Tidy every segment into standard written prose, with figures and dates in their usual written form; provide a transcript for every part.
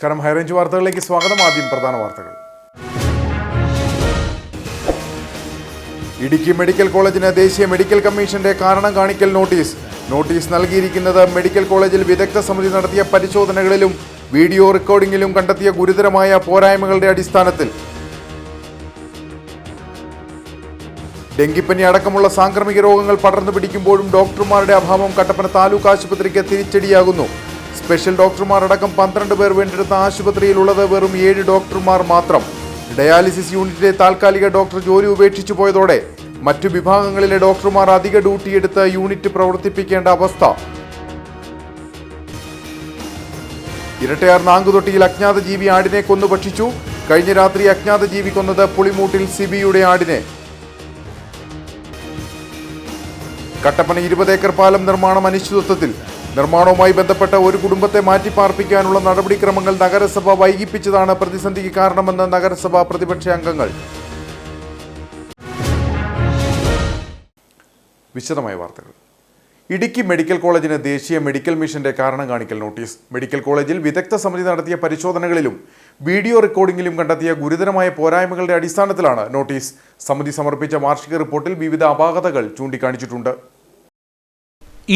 നമസ്കാരം. ഹൈറേഞ്ച് വാർത്തകളിലേക്ക് സ്വാഗതം. ആദ്യം പ്രധാന വാർത്തകൾ. ഇടുക്കി മെഡിക്കൽ കോളേജിന് ദേശീയ മെഡിക്കൽ കമ്മീഷന്റെ കാരണം കാണിക്കൽ നോട്ടീസ് നൽകിയിരിക്കുന്നത് മെഡിക്കൽ കോളേജിൽ വിദഗ്ധ സമിതി നടത്തിയ പരിശോധനകളിലും വീഡിയോ റെക്കോർഡിംഗിലും കണ്ടെത്തിയ ഗുരുതരമായ പോരായ്മകളുടെ അടിസ്ഥാനത്തിൽ. ഡെങ്കിപ്പനി അടക്കമുള്ള സാംക്രമിക രോഗങ്ങൾ പടർന്നു പിടിക്കുമ്പോഴും ഡോക്ടർമാരുടെ അഭാവം കട്ടപ്പന താലൂക്ക് ആശുപത്രിക്ക് തിരിച്ചടിയാകുന്നു. സ്പെഷ്യൽ ഡോക്ടർമാർ അടക്കം 12 പേർ വേണ്ടെടുത്ത ആശുപത്രിയിലുള്ളത് വെറും 7 ഡോക്ടർമാർ മാത്രം. ഡയാലിസിസ് യൂണിറ്റിലെ താൽക്കാലിക ഡോക്ടർ ജോലി ഉപേക്ഷിച്ചു പോയതോടെ മറ്റു വിഭാഗങ്ങളിലെ ഡോക്ടർമാർ അധിക ഡ്യൂട്ടിയെടുത്ത് യൂണിറ്റ് പ്രവർത്തിപ്പിക്കേണ്ട അവസ്ഥ. ഇരട്ടയാർ നാങ്കുതൊട്ടിയിൽ അജ്ഞാത ജീവി ആടിനെ കൊന്നു ഭക്ഷിച്ചു. കഴിഞ്ഞ രാത്രി അജ്ഞാത ജീവി കൊന്നത് പുളിമൂട്ടിൽ സിബിയുടെ ആടിനെ. കട്ടപ്പന 20 ഏക്കർ പാലം നിർമ്മാണം അനിശ്ചിതത്വത്തിൽ. നിർമ്മാണവുമായി ബന്ധപ്പെട്ട ഒരു കുടുംബത്തെ മാറ്റിപ്പാർപ്പിക്കാനുള്ള നടപടിക്രമങ്ങൾ നഗരസഭ വൈകിപ്പിച്ചതാണ് പ്രതിസന്ധിക്ക് കാരണമെന്ന് നഗരസഭാ പ്രതിപക്ഷ അംഗങ്ങൾ. വിശദമായ വാർത്തകൾ. ഇടുക്കി മെഡിക്കൽ കോളേജിന് ദേശീയ മെഡിക്കൽ മിഷന്റെ കാരണം കാണിക്കൽ നോട്ടീസ്. മെഡിക്കൽ കോളേജിൽ വിദഗ്ധ സമിതി നടത്തിയ പരിശോധനകളിലും വീഡിയോ റെക്കോർഡിംഗിലും കണ്ടെത്തിയ ഗുരുതരമായ പോരായ്മകളുടെ അടിസ്ഥാനത്തിലാണ് നോട്ടീസ്. സമിതി സമർപ്പിച്ച വാർഷിക റിപ്പോർട്ടിൽ വിവിധ അപാകതകൾ ചൂണ്ടിക്കാണിച്ചിട്ടുണ്ട്.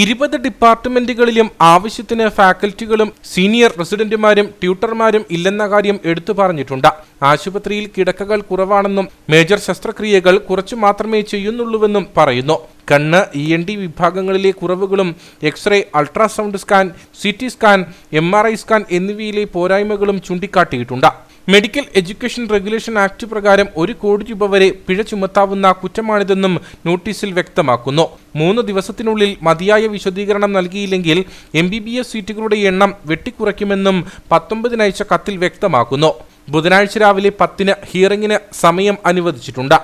20 ഡിപ്പാർട്ട്മെന്റുകളിലും ആവശ്യത്തിന് ഫാക്കൽറ്റികളും സീനിയർ റെസിഡന്റുമാരും ട്യൂട്ടർമാരും ഇല്ലെന്ന കാര്യം എടുത്തു പറഞ്ഞിട്ടുണ്ട്. ആശുപത്രിയിൽ കിടക്കകൾ കുറവാണെന്നും മേജർ ശസ്ത്രക്രിയകൾ കുറച്ചു മാത്രമേ ചെയ്യുന്നുള്ളൂവെന്നും പറയുന്നു. കണ്ണ്, ENT വിഭാഗങ്ങളിലെ കുറവുകളും x ray, ultrasound scan, CT scan, MRI scan എന്നിവയിലെ പോരായ്മകളും ചൂണ്ടിക്കാട്ടിയിട്ടുണ്ട്. മെഡിക്കൽ എഡ്യൂക്കേഷൻ റെഗുലേഷൻ ആക്ട് പ്രകാരം 1 കോടി രൂപ വരെ പിഴ ചുമത്താവുന്ന കുറ്റമാണിതെന്നും നോട്ടീസിൽ വ്യക്തമാക്കുന്നു. 3 ദിവസത്തിനുള്ളിൽ മതിയായ വിശദീകരണം നൽകിയില്ലെങ്കിൽ MBBS സീറ്റുകളുടെ എണ്ണം വെട്ടിക്കുറയ്ക്കുമെന്നും 19-ന് അയച്ച കത്തിൽ വ്യക്തമാക്കുന്നു. ബുധനാഴ്ച രാവിലെ 10-ന് ഹിയറിംഗിന് സമയം അനുവദിച്ചിട്ടുണ്ട്.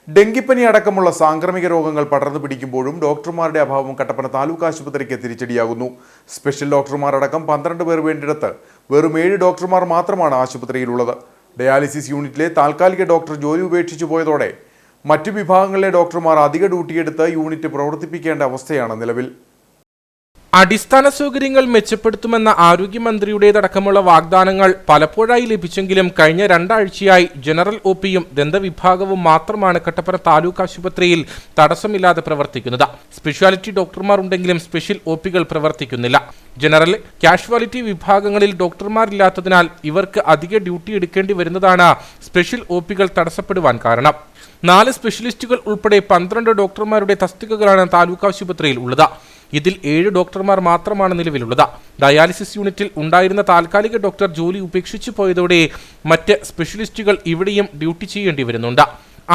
ഡെങ്കിപ്പനി അടക്കമുള്ള സാംക്രമിക രോഗങ്ങൾ പടർന്നു പിടിക്കുമ്പോഴും ഡോക്ടർമാരുടെ അഭാവം കട്ടപ്പന താലൂക്ക് ആശുപത്രിക്ക് തിരിച്ചടിയാകുന്നു. സ്പെഷ്യൽ ഡോക്ടർമാർ അടക്കം 12 പേർ വേണ്ടിടത്ത് വെറും 7 ഡോക്ടർമാർ മാത്രമാണ് ആശുപത്രിയിലുള്ളത്. ഡയാലിസിസ് യൂണിറ്റിലെ താൽക്കാലിക ഡോക്ടർ ജോലി ഉപേക്ഷിച്ചു പോയതോടെ മറ്റു വിഭാഗങ്ങളിലെ ഡോക്ടർമാർ അധിക ഡ്യൂട്ടിയെടുത്ത് യൂണിറ്റ് പ്രവർത്തിപ്പിക്കേണ്ട അവസ്ഥയാണ് നിലവിൽ. അടിസ്ഥാന സൗകര്യങ്ങൾ മെച്ചപ്പെടുത്തുമെന്ന ആരോഗ്യമന്ത്രിയുടേതടക്കമുള്ള വാഗ്ദാനങ്ങൾ പലപ്പോഴായി ലഭിച്ചെങ്കിലും കഴിഞ്ഞ 2 ആഴ്ചയായി ജനറൽ OPയും ദന്തവിഭാഗവും മാത്രമാണ് കട്ടപ്പന താലൂക്ക് ആശുപത്രിയിൽ തടസ്സമില്ലാതെ പ്രവർത്തിക്കുന്നത്. സ്പെഷ്യാലിറ്റി ഡോക്ടർമാർ ഉണ്ടെങ്കിലും സ്പെഷ്യൽ OPകൾ പ്രവർത്തിക്കുന്നില്ല. ജനറൽ, കാഷ്വാലിറ്റി വിഭാഗങ്ങളിൽ ഡോക്ടർമാരില്ലാത്തതിനാൽ ഇവർക്ക് അധിക ഡ്യൂട്ടി എടുക്കേണ്ടി വരുന്നതാണ് സ്പെഷ്യൽ OPകൾ തടസ്സപ്പെടുവാൻ കാരണം. 4 സ്പെഷ്യലിസ്റ്റുകൾ ഉൾപ്പെടെ 12 ഡോക്ടർമാരുടെ തസ്തികകളാണ് താലൂക്ക് ആശുപത്രിയിൽ ഉള്ളത്. ഇതിൽ 7 ഡോക്ടർമാർ മാത്രമാണ് നിലവിലുള്ളത്. ഡയാലിസിസ് യൂണിറ്റിൽ ഉണ്ടായിരുന്ന താൽക്കാലിക ഡോക്ടർ ജോലി ഉപേക്ഷിച്ചു പോയതോടെ മറ്റ് സ്പെഷ്യലിസ്റ്റുകൾ ഇവിടെയും ഡ്യൂട്ടി ചെയ്യേണ്ടി വരുന്നുണ്ട്.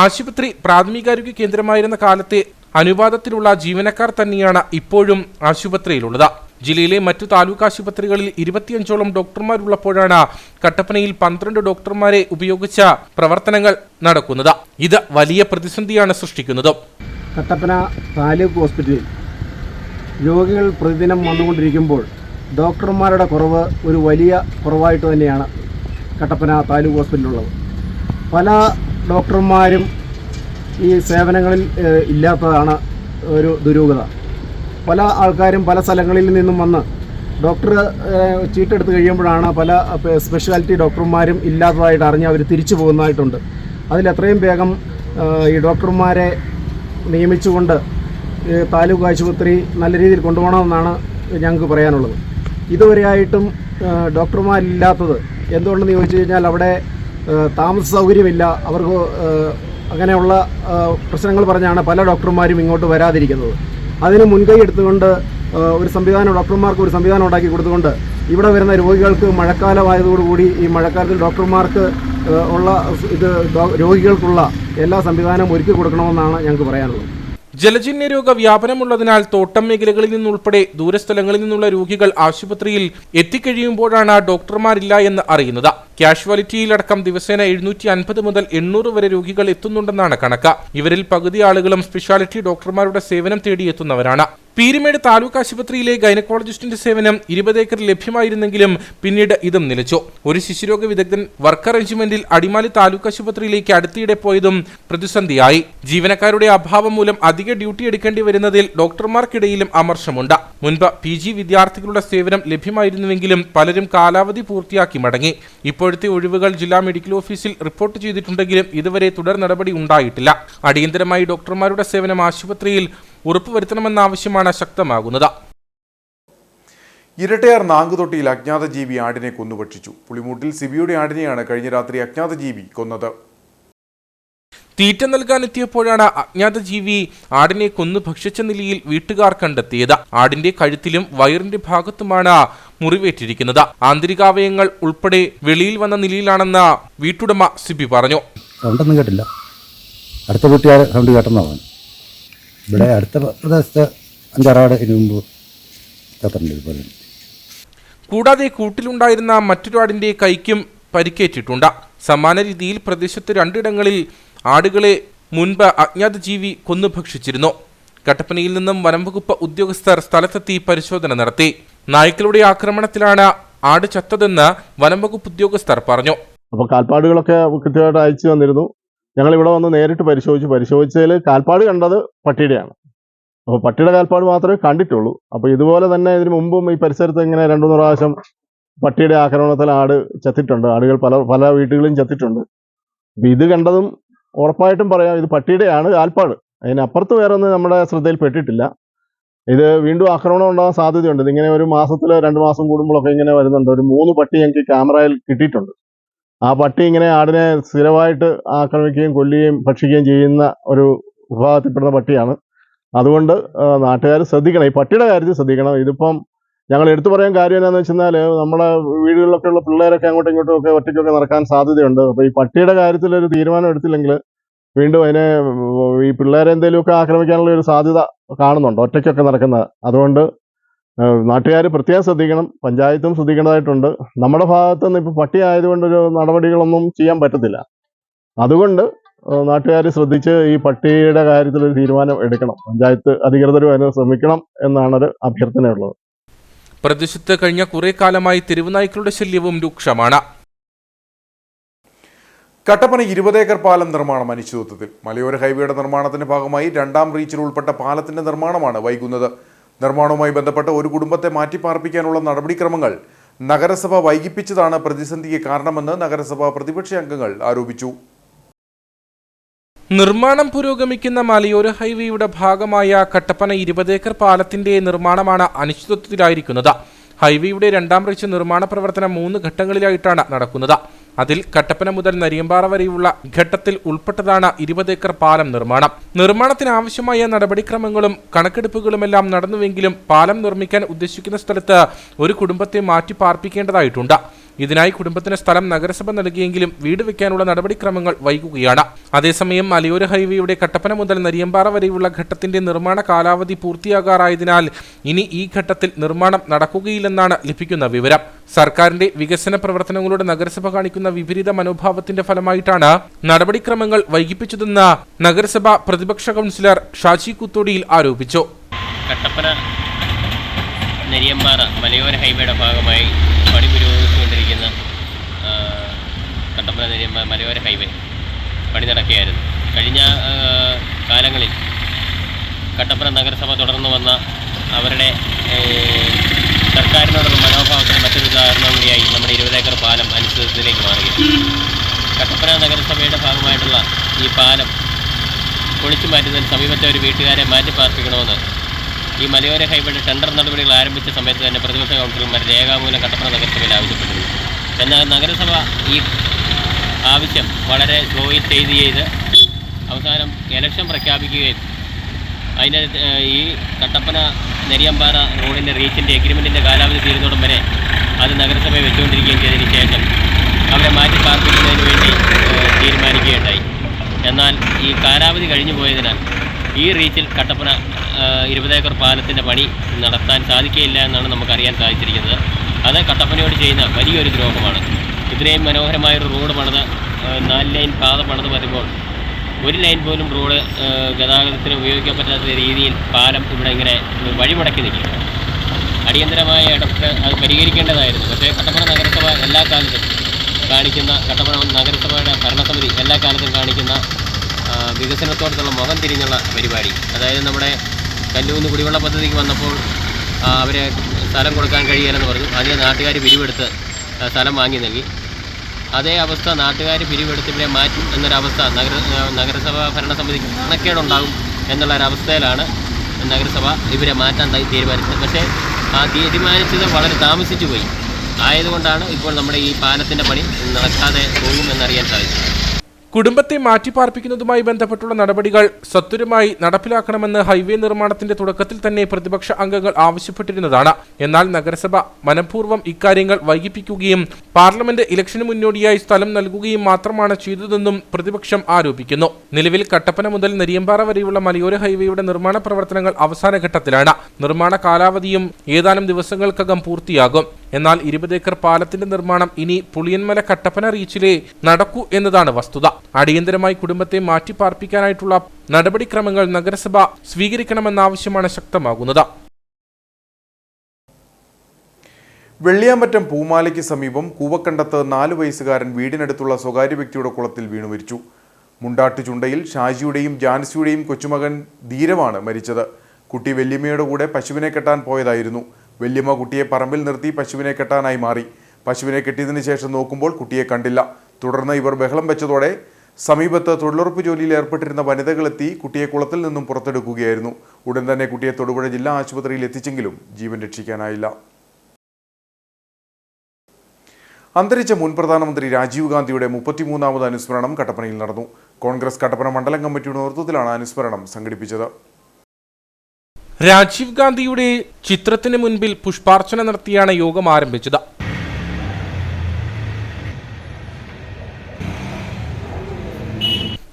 ആശുപത്രി പ്രാഥമികാരോഗ്യ കേന്ദ്രമായിരുന്ന കാലത്തെ അനുപാതത്തിലുള്ള ജീവനക്കാർ തന്നെയാണ് ഇപ്പോഴും ആശുപത്രിയിലുള്ളത്. ജില്ലയിലെ മറ്റു താലൂക്ക് ആശുപത്രികളിൽ 25ഓളം ഡോക്ടർമാരുള്ളപ്പോഴാണ് കട്ടപ്പനയിൽ 12 ഡോക്ടർമാരെ ഉപയോഗിച്ച പ്രവർത്തനങ്ങൾ നടക്കുന്നത്. ഇത് വലിയ പ്രതിസന്ധിയാണ് സൃഷ്ടിക്കുന്നത്. കട്ടപ്പന താലൂക്ക് ഹോസ്പിറ്റലിൽ രോഗികൾ പ്രതിദിനം വന്നുകൊണ്ടിരിക്കുമ്പോൾ ഡോക്ടർമാരുടെ കുറവ് ഒരു വലിയ കുറവായിട്ട് തന്നെയാണ് കട്ടപ്പന താലൂക്ക് ഹോസ്പിറ്റലിലുള്ളത്. പല ഡോക്ടർമാരും ഈ സേവനങ്ങളിൽ ഇല്ലാത്തതാണ് ഒരു ദുരൂഹത. പല ആൾക്കാരും പല സ്ഥലങ്ങളിൽ നിന്നും വന്ന് ഡോക്ടർ ചീട്ടെടുത്ത് കഴിയുമ്പോഴാണ് പല സ്പെഷ്യാലിറ്റി ഡോക്ടർമാരും ഇല്ലാത്തതായിട്ട് അറിഞ്ഞ് അവർ തിരിച്ചു പോകുന്നതായിട്ടുണ്ട്. അതിലെത്രയും വേഗം ഈ ഡോക്ടർമാരെ നിയമിച്ചുകൊണ്ട് താലൂക്ക് ആശുപത്രി നല്ല രീതിയിൽ കൊണ്ടുപോകണമെന്നാണ് ഞങ്ങൾക്ക് പറയാനുള്ളത്. ഇതുവരെയായിട്ടും ഡോക്ടർമാരില്ലാത്തത് എന്തുകൊണ്ടെന്ന് ചോദിച്ചു കഴിഞ്ഞാൽ അവിടെ താമസ സൗകര്യമില്ല. അവർക്ക് അങ്ങനെയുള്ള പ്രശ്നങ്ങൾ പറഞ്ഞാണ് പല ഡോക്ടർമാരും ഇങ്ങോട്ട് വരാതിരിക്കുന്നത്. അതിന് മുൻകൈ എടുത്തുകൊണ്ട് ഒരു സംവിധാനം, ഡോക്ടർമാർക്ക് ഒരു സംവിധാനം ഉണ്ടാക്കി കൊടുത്തുകൊണ്ട് ഇവിടെ വരുന്ന രോഗികൾക്ക് മഴക്കാലമായതോടുകൂടി ഈ മഴക്കാലത്തിൽ ഡോക്ടർമാർക്ക് ഉള്ള രോഗികൾക്കുള്ള എല്ലാ സംവിധാനവും ഒരുക്കി കൊടുക്കണമെന്നാണ് ഞങ്ങൾക്ക് പറയാനുള്ളത്. ജലജന്യ രോഗ വ്യാപനമുള്ളതിനാൽ തോട്ടം മേഖലകളിൽ നിന്നുൾപ്പെടെ ദൂരസ്ഥലങ്ങളിൽ നിന്നുള്ള രോഗികൾ ആശുപത്രിയിൽ എത്തിക്കഴിയുമ്പോഴാണ് ഡോക്ടർമാരില്ല എന്ന് അറിയുന്നത്. കാഷ്വാലിറ്റിയിലടക്കം ദിവസേന 750 മുതൽ 800 വരെ രോഗികൾ എത്തുന്നുണ്ടെന്നാണ് കണക്ക്. ഇവരിൽ പകുതി ആളുകളും സ്പെഷ്യാലിറ്റി ഡോക്ടർമാരുടെ സേവനം തേടിയെത്തുന്നവരാണ്. പീരുമേട് താലൂക്ക് ആശുപത്രിയിലെ ഗൈനക്കോളജിസ്റ്റിന്റെ സേവനം 20 ഏക്കർ ലഭ്യമായിരുന്നെങ്കിലും പിന്നീട് ഇതും നിലച്ചു. ഒരു ശിശുരോഗ വിദഗ്ധൻ വർക്ക് അറേഞ്ച്മെന്റിൽ അടിമാലി താലൂക്ക് ആശുപത്രിയിലേക്ക് അടുത്തിടെ പോയതും പ്രതിസന്ധിയായി. ജീവനക്കാരുടെ അഭാവം മൂലം അധിക ഡ്യൂട്ടി എടുക്കേണ്ടി വരുന്നതിൽ ഡോക്ടർമാർക്കിടയിലും അമർഷമുണ്ട്. മുൻപ് PG വിദ്യാർത്ഥികളുടെ സേവനം ലഭ്യമായിരുന്നുവെങ്കിലും പലരും കാലാവധി പൂർത്തിയാക്കി മടങ്ങി. ഇപ്പോഴത്തെ ഒഴിവുകൾ ജില്ലാ മെഡിക്കൽ ഓഫീസിൽ റിപ്പോർട്ട് ചെയ്തിട്ടുണ്ടെങ്കിലും ഇതുവരെ തുടർ നടപടി ഉണ്ടായിട്ടില്ല. അടിയന്തരമായി ഡോക്ടർമാരുടെ സേവനം ആശുപത്രിയിൽ ഉറപ്പുവരുത്തണമെന്ന ആവശ്യമാണ് ശക്തമാകുന്നത്. ഇരട്ടയാർ നാങ്കുതൊട്ടിയിൽ അജ്ഞാത ജീവി ആടിനെ കൊന്നുഭക്ഷിച്ചു. പുളിമൂട്ടിൽ സിബിയുടെ ആടിനെയാണ് കഴിഞ്ഞ രാത്രി അജ്ഞാത ജീവി കൊന്നത്. തീറ്റ നൽകാനെത്തിയപ്പോഴാണ് അജ്ഞാത ജീവി ആടിനെ കൊന്നു ഭക്ഷിച്ച നിലയിൽ വീട്ടുകാർ കണ്ടെത്തിയത്. ആടിന്റെ കഴുത്തിലും വയറിന്റെ ഭാഗത്തുമാണ് മുറിവേറ്റിരിക്കുന്നത്. ആന്തരികാവയങ്ങൾ ഉൾപ്പെടെ വെളിയിൽ വന്ന നിലയിലാണെന്ന് വീട്ടുടമ സിബി പറഞ്ഞു. സൗണ്ടൊന്നും കേട്ടില്ല. അടുത്ത വീട്ടുകാർ സൗണ്ട് കേട്ടെന്നാണ്. ഇവിടെ അടുത്ത പ്രദേശത്ത് 5-6 ആട് ഇതിനു മുമ്പ് ചത്തിട്ടുണ്ട്. കൂടാതെ കൂട്ടിലുണ്ടായിരുന്ന മറ്റൊരു ആടിന്റെ കൈക്കും പരിക്കേറ്റിട്ടുണ്ട്. സമാന രീതിയിൽ പ്രദേശത്ത് 2 ഇടങ്ങളിൽ ആടുകളെ മുൻപ് അജ്ഞാത ജീവി കൊന്നു ഭക്ഷിച്ചിരുന്നു. കട്ടപ്പനയിൽ നിന്നും വനംവകുപ്പ് ഉദ്യോഗസ്ഥർ സ്ഥലത്തെത്തി പരിശോധന നടത്തി. നായ്ക്കളുടെ ആക്രമണത്തിലാണ് ആട് ചത്തതെന്ന് വനംവകുപ്പ് ഉദ്യോഗസ്ഥർ പറഞ്ഞു. അപ്പോൾ കാൽപ്പാടുകളൊക്കെ കൃത്യമായിട്ട് അയച്ചു തന്നിരുന്നു. ഞങ്ങൾ ഇവിടെ വന്ന് നേരിട്ട് പരിശോധിച്ചതിൽ കാൽപ്പാട് കണ്ടത് പട്ടിയുടെയാണ്. അപ്പോൾ പട്ടിയുടെ കാൽപ്പാട് മാത്രമേ കണ്ടിട്ടുള്ളൂ. അപ്പോൾ ഇതുപോലെ തന്നെ ഇതിനു മുമ്പും ഈ പരിസരത്ത് ഇങ്ങനെ 2-3 പ്രാവശ്യം പട്ടിയുടെ ആക്രമണത്തിൽ ആട് ചത്തിട്ടുണ്ട്. ആടുകൾ പല വീടുകളിലും ചത്തിട്ടുണ്ട്. അപ്പോൾ ഇത് കണ്ടതും ഉറപ്പായിട്ടും പറയാം ഇത് പട്ടിയുടെയാണ് കാൽപ്പാട്. അതിനപ്പുറത്ത് വേറെ ഒന്നും നമ്മുടെ ശ്രദ്ധയിൽപ്പെട്ടിട്ടില്ല. ഇത് വീണ്ടും ആക്രമണം ഉണ്ടാകാൻ സാധ്യതയുണ്ട്. ഇതിങ്ങനെ ഒരു മാസത്തിൽ 2 മാസം കൂടുമ്പോഴൊക്കെ ഇങ്ങനെ വരുന്നുണ്ട്. ഒരു 3 പട്ടി ഞങ്ങൾക്ക് ക്യാമറയിൽ കിട്ടിയിട്ടുണ്ട്. ആ പട്ടി ഇങ്ങനെ ആടിനെ സ്ഥിരമായിട്ട് ആക്രമിക്കുകയും കൊല്ലുകയും ഭക്ഷിക്കുകയും ചെയ്യുന്ന ഒരു വിഭാഗത്തിൽപ്പെടുന്ന പട്ടിയാണ്. അതുകൊണ്ട് നാട്ടുകാർ ശ്രദ്ധിക്കണം, ഈ പട്ടിയുടെ കാര്യത്തിൽ ശ്രദ്ധിക്കണം. ഇതിപ്പം ഞങ്ങൾ എടുത്തു പറയാൻ കാര്യം എന്താണെന്ന് വെച്ചാൽ നമ്മുടെ വീടുകളിലൊക്കെ ഉള്ള പിള്ളേരൊക്കെ അങ്ങോട്ടും ഇങ്ങോട്ടും ഒക്കെ ഒറ്റയ്ക്കൊക്കെ നടക്കാൻ സാധ്യതയുണ്ട്. അപ്പോൾ ഈ പട്ടിയുടെ കാര്യത്തിൽ ഒരു തീരുമാനം എടുത്തില്ലെങ്കിൽ വീണ്ടും അതിനെ ഈ പിള്ളേരെ എന്തെങ്കിലുമൊക്കെ ആക്രമിക്കാനുള്ള ഒരു സാധ്യത കാണുന്നുണ്ട് ഒറ്റയ്ക്കൊക്കെ നടക്കുന്നത്. അതുകൊണ്ട് നാട്ടുകാർ പ്രത്യേകം ശ്രദ്ധിക്കണം, പഞ്ചായത്തും ശ്രദ്ധിക്കേണ്ടതായിട്ടുണ്ട്. നമ്മുടെ ഭാഗത്തു നിന്ന് ഇപ്പോൾ പട്ടി ആയതുകൊണ്ടൊരു നടപടികളൊന്നും ചെയ്യാൻ പറ്റത്തില്ല. അതുകൊണ്ട് നാട്ടുകാർ ശ്രദ്ധിച്ച് ഈ പട്ടിയുടെ കാര്യത്തിലൊരു തീരുമാനം എടുക്കണം. പഞ്ചായത്ത് അധികൃതരും അതിന് ശ്രമിക്കണം എന്നാണൊരു അഭ്യർത്ഥനയുള്ളത്. പ്രദേശത്ത് കഴിഞ്ഞ കുറെ കാലമായി തെരുവുനായ്ക്കളുടെ ശല്യവും രൂക്ഷമാണ്. കട്ടപ്പന 20 ഏക്കർ പാലം നിർമ്മാണം അനിശ്ചിതത്വത്തിൽ. മലയോര ഹൈവേയുടെ നിർമ്മാണത്തിന്റെ ഭാഗമായി 2ാം റീച്ചിൽ ഉൾപ്പെട്ട പാലത്തിന്റെ നിർമ്മാണമാണ് വൈകുന്നത്. നിർമ്മാണവുമായി ബന്ധപ്പെട്ട് ഒരു കുടുംബത്തെ മാറ്റിപ്പാർപ്പിക്കാനുള്ള നടപടിക്രമങ്ങൾ നഗരസഭ വൈകിപ്പിച്ചതാണ് പ്രതിസന്ധിക്ക് കാരണമെന്ന് നഗരസഭ പ്രതിപക്ഷ അംഗങ്ങൾ ആരോപിച്ചു. നിർമ്മാണം പുരോഗമിക്കുന്ന മലയോര ഹൈവേയുടെ ഭാഗമായ കട്ടപ്പന 20 ഏക്കർ പാലത്തിന്റെ നിർമ്മാണമാണ് അനിശ്ചിതത്വത്തിലായിരിക്കുന്നത്. ഹൈവേയുടെ 2ാം റീച്ച് നിർമ്മാണ പ്രവർത്തനം 3 ഘട്ടങ്ങളിലായിട്ടാണ് നടക്കുന്നത്. അതിൽ കട്ടപ്പന മുതൽ നരിയമ്പാറ വരെയുള്ള ഘട്ടത്തിൽ ഉൾപ്പെട്ടതാണ് 20 ഏക്കർ പാലം നിർമ്മാണം. നിർമ്മാണത്തിന് ആവശ്യമായ നടപടിക്രമങ്ങളും കണക്കെടുപ്പുകളുമെല്ലാം നടന്നുവെങ്കിലും പാലം നിർമ്മിക്കാൻ ഉദ്ദേശിക്കുന്ന സ്ഥലത്ത് ഒരു കുടുംബത്തെ മാറ്റി പാർപ്പിക്കേണ്ടതായിട്ടുണ്ട്. ഇതിനായി കുടുംബത്തിന് സ്ഥലം നഗരസഭ നൽകിയെങ്കിലും വീട് വെക്കാനുള്ള നടപടിക്രമങ്ങൾ വൈകുകയാണ്. അതേസമയം മലയോര ഹൈവേയുടെ കട്ടപ്പന മുതൽ നരിയമ്പാറ വരെയുള്ള ഘട്ടത്തിന്റെ നിർമ്മാണ കാലാവധി പൂർത്തിയാകാറായതിനാൽ ഇനി ഈ ഘട്ടത്തിൽ നിർമ്മാണം നടക്കുകയില്ലെന്നാണ് ലഭിക്കുന്ന വിവരം. സർക്കാരിന്റെ വികസന പ്രവർത്തനങ്ങളുടെ നഗരസഭ കാണിക്കുന്ന വിപരീത മനോഭാവത്തിന്റെ ഫലമായിട്ടാണ് നടപടിക്രമങ്ങൾ വൈകിപ്പിച്ചതെന്ന് നഗരസഭ പ്രതിപക്ഷ കൗൺസിലർ ഷാജി കുത്തോടിയിൽ ആരോപിച്ചു. കട്ടപ്പന നരിയമ്പാറ മലയോര ഹൈവേയുടെ ഭാഗമായി പണി പുരോഗമിച്ചുകൊണ്ടിരിക്കുന്ന കട്ടപ്പന നരിയമ്പാറ മലയോര ഹൈവേ പണി നടക്കുകയായിരുന്നു. കഴിഞ്ഞ കാലങ്ങളിൽ കട്ടപ്പന നഗരസഭ തുടർന്നു വന്ന അവരുടെ സർക്കാരിനോടുള്ള മനോഭാവത്തിന് മറ്റൊരു ഉദാഹരണം കൂടിയായി നമ്മുടെ 20 ഏക്കർ പാലം അനിശ്ചിതത്വത്തിലേക്ക് മാറുകയാണ്. കട്ടപ്പന നഗരസഭയുടെ ഭാഗമായിട്ടുള്ള ഈ പാലം പൊളിച്ചു മാറ്റുന്നതിന് സമീപത്തെ ഒരു വീട്ടുകാരെ മാറ്റി പാർപ്പിക്കണമെന്ന് ഈ മലയോര ഹൈവേയുടെ ടെൻഡർ നടപടികൾ ആരംഭിച്ച സമയത്ത് തന്നെ പ്രതിപക്ഷ കൗൺസിലർമാർ രേഖാമൂലം കട്ടപ്പന നഗരസഭയിൽ ആവശ്യപ്പെട്ടിരുന്നു. എന്നാൽ നഗരസഭ ഈ ആവശ്യം വളരെ സ്ലോയിൽ ചെയ്ത് അവസാനം ഇലക്ഷൻ പ്രഖ്യാപിക്കുകയും അതിൻ്റെ ഈ കട്ടപ്പന നെരിയമ്പാറ റോഡിൻ്റെ റീച്ചിൻ്റെ എഗ്രിമെൻറ്റിൻ്റെ കാലാവധി തീരുന്നോടും വരെ അത് നഗരസഭയെ വെച്ചുകൊണ്ടിരിക്കുകയും ചെയ്തതിന് ശേഷം അവരെ മാറ്റി പാർപ്പിക്കുന്നതിന് വേണ്ടി തീരുമാനിക്കുകയുണ്ടായി. എന്നാൽ ഈ കാലാവധി കഴിഞ്ഞു പോയതിനാൽ ഈ റീച്ചിൽ കട്ടപ്പന 20 ഏക്കർ പാലത്തിൻ്റെ പണി നടത്താൻ സാധിക്കുകയില്ല എന്നാണ് നമുക്കറിയാൻ സാധിച്ചിരിക്കുന്നത്. അത് കട്ടപ്പനയോട് ചെയ്യുന്ന വലിയൊരു ദ്രോഹമാണ്. ഇത്രയും മനോഹരമായൊരു റോഡ് പണിത് 4 ലൈൻ പാത പണിത് വരുമ്പോൾ ഒരു ലൈൻ പോലും റോഡ് ഗതാഗതത്തിന് ഉപയോഗിക്കാൻ പറ്റാത്ത രീതിയിൽ പാലം ഇവിടെ ഇങ്ങനെ വഴിമുടക്കി നിൽക്കുകയാണ്. അടിയന്തരമായ ഇടപെട്ട് അത് പരിഹരിക്കേണ്ടതായിരുന്നു. പക്ഷേ കട്ടപ്പന നഗരസഭ എല്ലാ കാലത്തും കാണിക്കുന്ന, കട്ടപ്പന നഗരസഭയുടെ ഭരണസമിതി എല്ലാ കാലത്തും കാണിക്കുന്ന വികസനത്തോടുള്ള മുഖം തിരിഞ്ഞുള്ള പരിപാടി, അതായത് നമ്മുടെ കല്ലൂന്ന് കുടിവെള്ള പദ്ധതിക്ക് വന്നപ്പോൾ അവരെ സ്ഥലം കൊടുക്കാൻ കഴിയില്ലെന്ന് പറഞ്ഞു. അതിന് നാട്ടുകാർ പിരിവെടുത്ത് സ്ഥലം വാങ്ങി നൽകി. അതേ അവസ്ഥ നാട്ടുകാർ പിരിവെടുത്ത് ഇവരെ മാറ്റും എന്നൊരവസ്ഥ നഗരസഭ ഭരണസമിതിക്ക് കണക്കേടുണ്ടാകും എന്നുള്ളൊരവസ്ഥയിലാണ് നഗരസഭ ഇവരെ മാറ്റാൻ തീരുമാനിച്ചത്. പക്ഷേ ആ തീരുമാനിച്ചത് വളരെ താമസിച്ചു പോയി. ആയതുകൊണ്ടാണ് ഇപ്പോൾ നമ്മുടെ ഈ പാലത്തിൻ്റെ പണി നടക്കാതെ പോകുമെന്നറിയാൻ സാധിച്ചത്. കുടുംബത്തെ മാറ്റിപ്പാർപ്പിക്കുന്നതുമായി ബന്ധപ്പെട്ടുള്ള നടപടികൾ സത്വരമായി നടപ്പിലാക്കണമെന്ന് ഹൈവേ നിർമ്മാണത്തിന്റെ തുടക്കത്തിൽ തന്നെ പ്രതിപക്ഷ അംഗങ്ങൾ ആവശ്യപ്പെട്ടിരുന്നതാണ്. എന്നാൽ നഗരസഭ മനഃപൂർവ്വം ഇക്കാര്യങ്ങൾ വൈകിപ്പിക്കുകയും പാർലമെന്റ് ഇലക്ഷന് മുന്നോടിയായി സ്ഥലം നൽകുകയും മാത്രമാണ് ചെയ്തതെന്നും പ്രതിപക്ഷം ആരോപിക്കുന്നു. നിലവിൽ കട്ടപ്പന മുതൽ നെരിയമ്പാറ വരെയുള്ള മലയോര ഹൈവേയുടെ നിർമ്മാണ പ്രവർത്തനങ്ങൾ അവസാന ഘട്ടത്തിലാണ്. നിർമ്മാണ കാലാവധിയും ഏതാനും ദിവസങ്ങൾക്കകം പൂർത്തിയാകും. എന്നാൽ 20 ഏക്കർ പാലത്തിന്റെ നിർമ്മാണം ഇനി പുളിയന്മല കട്ടപ്പന റീച്ചിലെ നടക്കൂ എന്നതാണ് വസ്തുത. അടിയന്തരമായി കുടുംബത്തെ മാറ്റിപ്പാർപ്പിക്കാനായിട്ടുള്ള നടപടിക്രമങ്ങൾ നഗരസഭ സ്വീകരിക്കണമെന്ന ആവശ്യമാണ് ശക്തമാകുന്നത്. വെള്ളിയാമറ്റം പൂമാലയ്ക്ക് സമീപം കൂവക്കണ്ടത്ത് 4 വയസ്സുകാരൻ വീടിനടുത്തുള്ള സ്വകാര്യ വ്യക്തിയുടെ കുളത്തിൽ വീണു മരിച്ചു. മുണ്ടാട്ട് ചുണ്ടയിൽ ഷാജിയുടെയും ജാൻസിയുടെയും കൊച്ചുമകൻ ധീരമാണ് മരിച്ചത്. കുട്ടി വല്യമ്മയുടെ കൂടെ പശുവിനെ കെട്ടാൻ പോയതായിരുന്നു. വല്യമ്മ കുട്ടിയെ പറമ്പിൽ നിർത്തി പശുവിനെ കെട്ടാനായി മാറി. പശുവിനെ കെട്ടിയതിനു ശേഷം നോക്കുമ്പോൾ കുട്ടിയെ കണ്ടില്ല. തുടർന്ന് ഇവർ ബഹളം വെച്ചതോടെ സമീപത്ത് തൊഴിലുറപ്പ് ജോലിയിൽ ഏർപ്പെട്ടിരുന്ന വനിതകളെത്തി കുട്ടിയെ കുളത്തിൽ നിന്നും പുറത്തെടുക്കുകയായിരുന്നു. ഉടൻ തന്നെ കുട്ടിയെ തൊടുപുഴ ജില്ലാ ആശുപത്രിയിൽ എത്തിച്ചെങ്കിലും ജീവൻ രക്ഷിക്കാനായില്ല. അന്തരിച്ച മുൻ പ്രധാനമന്ത്രി രാജീവ് ഗാന്ധിയുടെ 33ാമത് അനുസ്മരണം കട്ടപ്പനയിൽ നടന്നു. കോൺഗ്രസ് കട്ടപ്പന മണ്ഡലം കമ്മിറ്റിയുടെ നേതൃത്വത്തിലാണ് അനുസ്മരണം സംഘടിപ്പിച്ചത്. രാജീവ് ഗാന്ധിയുടെ ചിത്രത്തിന് മുൻപിൽ പുഷ്പാർച്ചന നടത്തിയാണ് യോഗം ആരംഭിച്ചത്.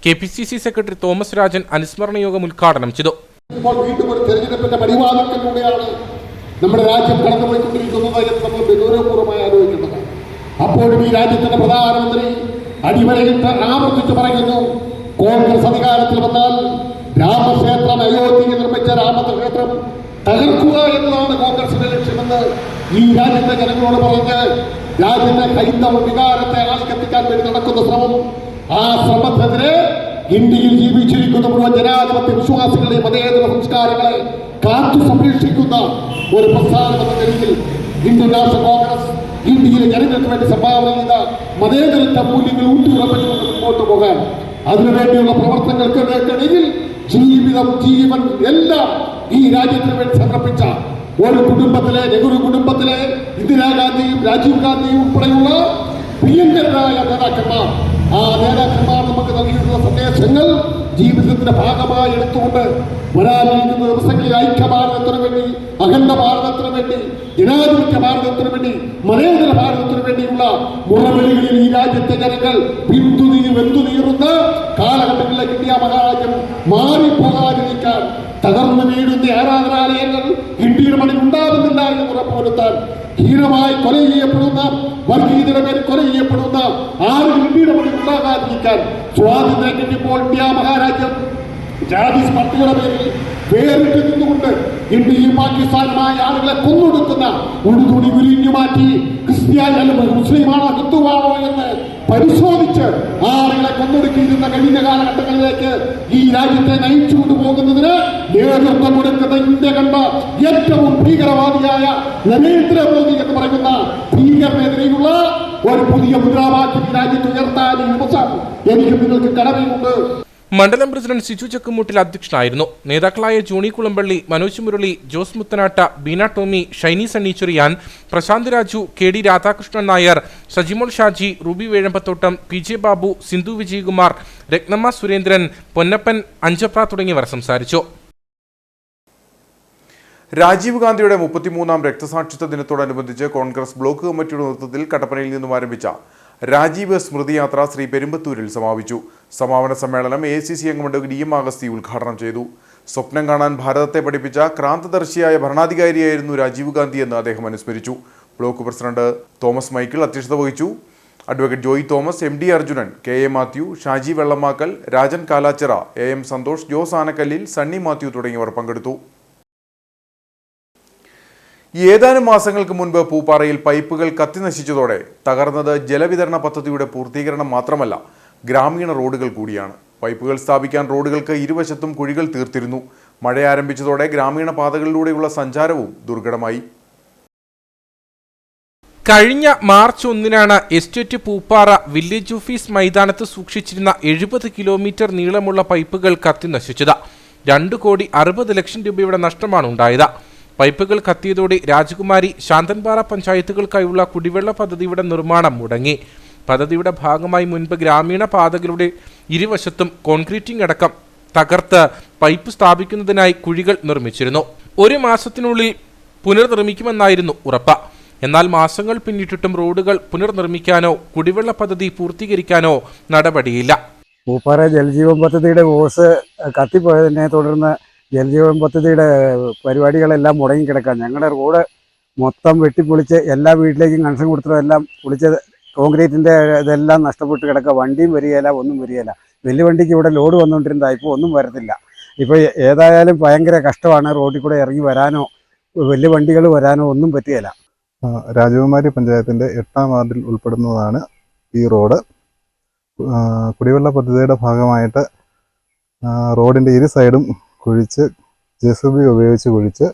KPCC സെക്രട്ടറി തോമസ് രാജൻ അനുസ്മരണ യോഗം ഉദ്ഘാടനം ചെയ്തു. ഇപ്പോൾ വീണ്ടും ഒരു തെരഞ്ഞെടുപ്പിന്റെ പടിവാതിൽക്കലിലൂടെയാണ് നമ്മുടെ രാജ്യം കടന്നുപോയിക്കൊണ്ടിരിക്കുന്നത് എന്ന് നമ്മൾ ഗൗരവപൂർവ്വമായി ആലോചിക്കുന്നത്. അപ്പോഴും ഈ രാജ്യത്തിന്റെ പ്രധാനമന്ത്രി അടിവരയിട്ട് ആവർത്തിച്ച് പറയുന്നു, കോൺഗ്രസ് അധികാരത്തിൽ വന്നാൽ രാമക്ഷേത്രം, അയോധ്യയിൽ നിർമ്മിച്ച രാമക്ഷേത്രം തകർക്കുക എന്നതാണ് കോൺഗ്രസിന്റെ ലക്ഷ്യമെന്ന് ഈ രാജ്യത്തെ ജനങ്ങളോട് പറഞ്ഞ് രാജ്യത്തെ ഹൈന്ദവ വികാരത്തെ ആളിക്കത്തിക്കാൻ വേണ്ടി നടക്കുന്ന ശ്രമം, ആ ശ്രമത്തിനെതിരെ ഇന്ത്യയിൽ ജീവിച്ചിരിക്കുന്ന മുഴുവൻ ജനാധിപത്യ വിശ്വാസികളുടെ മതേതര സംസ്കാരങ്ങളെ കാത്തു സംരക്ഷിക്കുന്ന ഒരു പ്രസ്ഥാനം എന്ന നിലയിൽ ഇന്ത്യൻ നാഷണൽ കോൺഗ്രസ് ഇന്ത്യയിലെ ജനങ്ങൾക്ക് വേണ്ടി സംഭാവന ചെയ്ത മതേതരത്വ മൂല്യങ്ങൾ ഊട്ടിയുറപ്പിച്ചുകൊണ്ട് മുന്നോട്ട് പോകാൻ അതിനുവേണ്ടിയുള്ള പ്രവർത്തനങ്ങൾക്കിടയിൽ ജീവിതം, ജീവൻ എല്ലാം ഈ രാജ്യത്തിന് വേണ്ടി സമർപ്പിച്ച ഒരു കുടുംബത്തിലെ, നെഹ്റു കുടുംബത്തിലെ ഇന്ദിരാഗാന്ധിയും രാജീവ് ഗാന്ധിയും ഉൾപ്പെടെയുള്ള പ്രിയങ്കരായ നേതാക്കന്മാർ, ആ നേതാക്കന്മാർ നമുക്ക് നൽകിയിട്ടുള്ള സന്ദേശങ്ങൾ ജീവിതത്തിന്റെ ഭാഗമായി എടുത്തുകൊണ്ട് വരാനിരിക്കുന്ന ദിവസങ്ങളിൽ ഐക്യഭാരതത്തിന് വേണ്ടി, അഖണ്ഡ ഭാരതത്തിന് വേണ്ടി, ജനാധിപത്യ ഭാരതത്തിന് വേണ്ടി, മതേതര ഭാരതത്തിന് വേണ്ടിയുള്ള മുറവിളികളിൽ ഈ രാജ്യത്തെ ജനങ്ങൾ വെന്തുനീറുന്ന കാലഘട്ടങ്ങളിലേക്ക് ഇന്ത്യ മഹാരാജ്യം മാറിപ്പോകാതിരിക്കാൻ തകർന്നു വീഴുന്ന ആരാധനാലയങ്ങൾ ഇന്ത്യയുടെ മണ്ണിൽ ഉണ്ടാകുന്നില്ല എന്ന് ഉറപ്പുവരുത്താൻ ഹീനമായി കൊല ചെയ്യപ്പെടുന്ന, വർഗീയതയുടെ പേരിൽ കൊല ചെയ്യപ്പെടുന്ന ആരും ഇന്ത്യയുടെ മണ്ണിൽ ഉണ്ടാകാതിരിക്കാൻ സ്വാതന്ത്ര്യം കിട്ടിയപ്പോൾ ഇന്ത്യ മഹാരാജ്യം ജാതി സ്പർദ്ധയുടെ പേരിൽ വേറിട്ട് നിന്നുകൊണ്ട് ഇന്ത്യയും പാകിസ്ഥാനുമായ ആളുകളെ കൊന്നൊടുക്കുന്ന ഉടുതുണി വിരിഞ്ഞു മാറ്റി ക്രിസ്ത്യാനി മുസ്ലിമാണോ ഹിന്ദുവാണോ എന്ന് പരിശോധിച്ച് ആളുകളെ കൊന്നൊടുക്കിയിരുന്ന കഴിഞ്ഞ കാലഘട്ടങ്ങളിലേക്ക് ഈ രാജ്യത്തെ നയിച്ചുകൊണ്ടു പോകുന്നതിന് നേതൃത്വം കൊടുക്കുന്ന ഇന്ത്യ കണ്ട ഏറ്റവും ഭീകരവാദിയായ നരേന്ദ്രമോദി എന്ന് പറയുന്ന ഭീകരനെതിരെയുള്ള ഒരു പുതിയ മുദ്രാവാക്യം ഈ രാജ്യത്ത് ഉയർത്താൻ ഈ ദിവസം എനിക്ക് നിങ്ങൾക്ക് കടമയുണ്ട്. മണ്ഡലം പ്രസിഡന്റ് സിജു ചക്കുമൂട്ടിൽ അധ്യക്ഷനായിരുന്നു. നേതാക്കളായ ജോണി കുളമ്പള്ളി, മനോജ് മുരളി, ജോസ് മുത്തനാട്ട, ബീന ടോമി, ഷൈനി സണ്ണി ചെറിയാൻ, പ്രശാന്ത് രാജു, KD രാധാകൃഷ്ണൻ നായർ, സജിമോൾ ഷാജി, റൂബി വേഴമ്പത്തോട്ടം, PJ ബാബു, സിന്ധു വിജയകുമാർ, രത്നമ്മ സുരേന്ദ്രൻ, പൊന്നപ്പൻ, അഞ്ചപ്ര തുടങ്ങിയവർ സംസാരിച്ചു. രാജീവ് ഗാന്ധിയുടെ 33ാം രക്തസാക്ഷിത്വ ദിനത്തോടനുബന്ധിച്ച് കോൺഗ്രസ് ബ്ലോക്ക് കമ്മിറ്റിയുടെ നേതൃത്വത്തിൽ കട്ടപ്പനയിൽ നിന്നും ആരംഭിച്ച രാജീവ് സ്മൃതിയാത്ര ശ്രീ പെരുമ്പത്തൂരിൽ സമാപിച്ചു. സമാപന സമ്മേളനം ACC അംഗം DM അഗസ്തി ഉദ്ഘാടനം ചെയ്തു. സ്വപ്നം കാണാൻ ഭാരതത്തെ പഠിപ്പിച്ച ക്രാന്തദർശിയായ ഭരണാധികാരിയായിരുന്നു രാജീവ് ഗാന്ധി എന്ന് അദ്ദേഹം അനുസ്മരിച്ചു. ബ്ലോക്ക് പ്രസിഡന്റ് തോമസ് മൈക്കിൾ അധ്യക്ഷത വഹിച്ചു. Advocate Joy Thomas, MD Arjunan, KA Mathew, Shaji Vellamakkal, Rajan Kalachira, AM Santhosh, Jose Anakkallil, Sunny Mathew തുടങ്ങിയവർ പങ്കെടുത്തു. ഏതാനും മാസങ്ങൾക്ക് മുൻപ് പൂപ്പാറയിൽ പൈപ്പുകൾ കത്തിനശിച്ചതോടെ തകർന്നത് ജലവിതരണ പദ്ധതിയുടെ പൂർത്തീകരണം മാത്രമല്ല, ഗ്രാമീണ റോഡുകൾ കൂടിയാണ്. പൈപ്പുകൾ സ്ഥാപിക്കാൻ റോഡുകൾക്ക് ഇരുവശത്തും കുഴികൾ തീർത്തിരുന്നു. മഴ ആരംഭിച്ചതോടെ ഗ്രാമീണ പാതകളിലൂടെയുള്ള സഞ്ചാരവും ദുർഘടമായി. കഴിഞ്ഞ മാർച്ച് 1-നാണ് എസ്റ്റേറ്റ് പൂപ്പാറ വില്ലേജ് ഓഫീസ് മൈതാനത്ത് സൂക്ഷിച്ചിരുന്ന 70 കിലോമീറ്റർ നീളമുള്ള പൈപ്പുകൾ കത്തിനശിച്ചത്. 2,60,00,000 രൂപയുടെ നഷ്ടമാണ് ഉണ്ടായത്. പൈപ്പുകൾ കത്തിയതോടെ രാജകുമാരി, ശാന്തൻപാറ പഞ്ചായത്തുകൾക്കായുള്ള കുടിവെള്ള പദ്ധതിയുടെ നിർമ്മാണം മുടങ്ങി. പദ്ധതിയുടെ ഭാഗമായി മുൻപ് ഗ്രാമീണ പാതകളുടെ ഇരുവശത്തും കോൺക്രീറ്റിംഗ് അടക്കം തകർത്ത് പൈപ്പ് സ്ഥാപിക്കുന്നതിനായി കുഴികൾ നിർമ്മിച്ചിരുന്നു. 1 മാസത്തിനുള്ളിൽ പുനർനിർമ്മിക്കുമെന്നായിരുന്നു ഉറപ്പ്. എന്നാൽ മാസങ്ങൾ പിന്നിട്ടിട്ടും റോഡുകൾ പുനർനിർമ്മിക്കാനോ കുടിവെള്ള പദ്ധതി പൂർത്തീകരിക്കാനോ നടപടിയില്ല. പൂപ്പാറ ജലജീവൻ പദ്ധതിയുടെ ഓസ് കത്തിപ്പോയതിനെ തുടർന്ന് ജലജീവൻ പദ്ധതിയുടെ പരിപാടികളെല്ലാം മുടങ്ങിക്കിടക്കാം. ഞങ്ങളുടെ റോഡ് മൊത്തം വെട്ടിപ്പൊളിച്ച് എല്ലാ വീട്ടിലേക്കും കണക്ഷൻ കൊടുത്തതെല്ലാം പൊളിച്ച് കോൺക്രീറ്റിൻ്റെ ഇതെല്ലാം നഷ്ടപ്പെട്ട് കിടക്കുക. വണ്ടിയും വരികയില്ല, ഒന്നും വരികയില്ല. വലിയ വണ്ടിക്ക് ഇവിടെ ലോഡ് വന്നുകൊണ്ടിരുന്നതാണ്, ഇപ്പോൾ ഒന്നും വരത്തില്ല. ഇപ്പോൾ ഏതായാലും ഭയങ്കര കഷ്ടമാണ്. റോഡിൽ കൂടെ ഇറങ്ങി വരാനോ വലിയ വണ്ടികൾ വരാനോ ഒന്നും പറ്റുകയില്ല. രാജകുമാരി പഞ്ചായത്തിൻ്റെ 8ാം വാർഡിൽ ഉൾപ്പെടുന്നതാണ് ഈ റോഡ്. കുടിവെള്ള പദ്ധതിയുടെ ഭാഗമായിട്ട് റോഡിൻ്റെ ഇരു സൈഡും കുഴിച്ച് JCB ഉപയോഗിച്ച് കുഴിച്ച്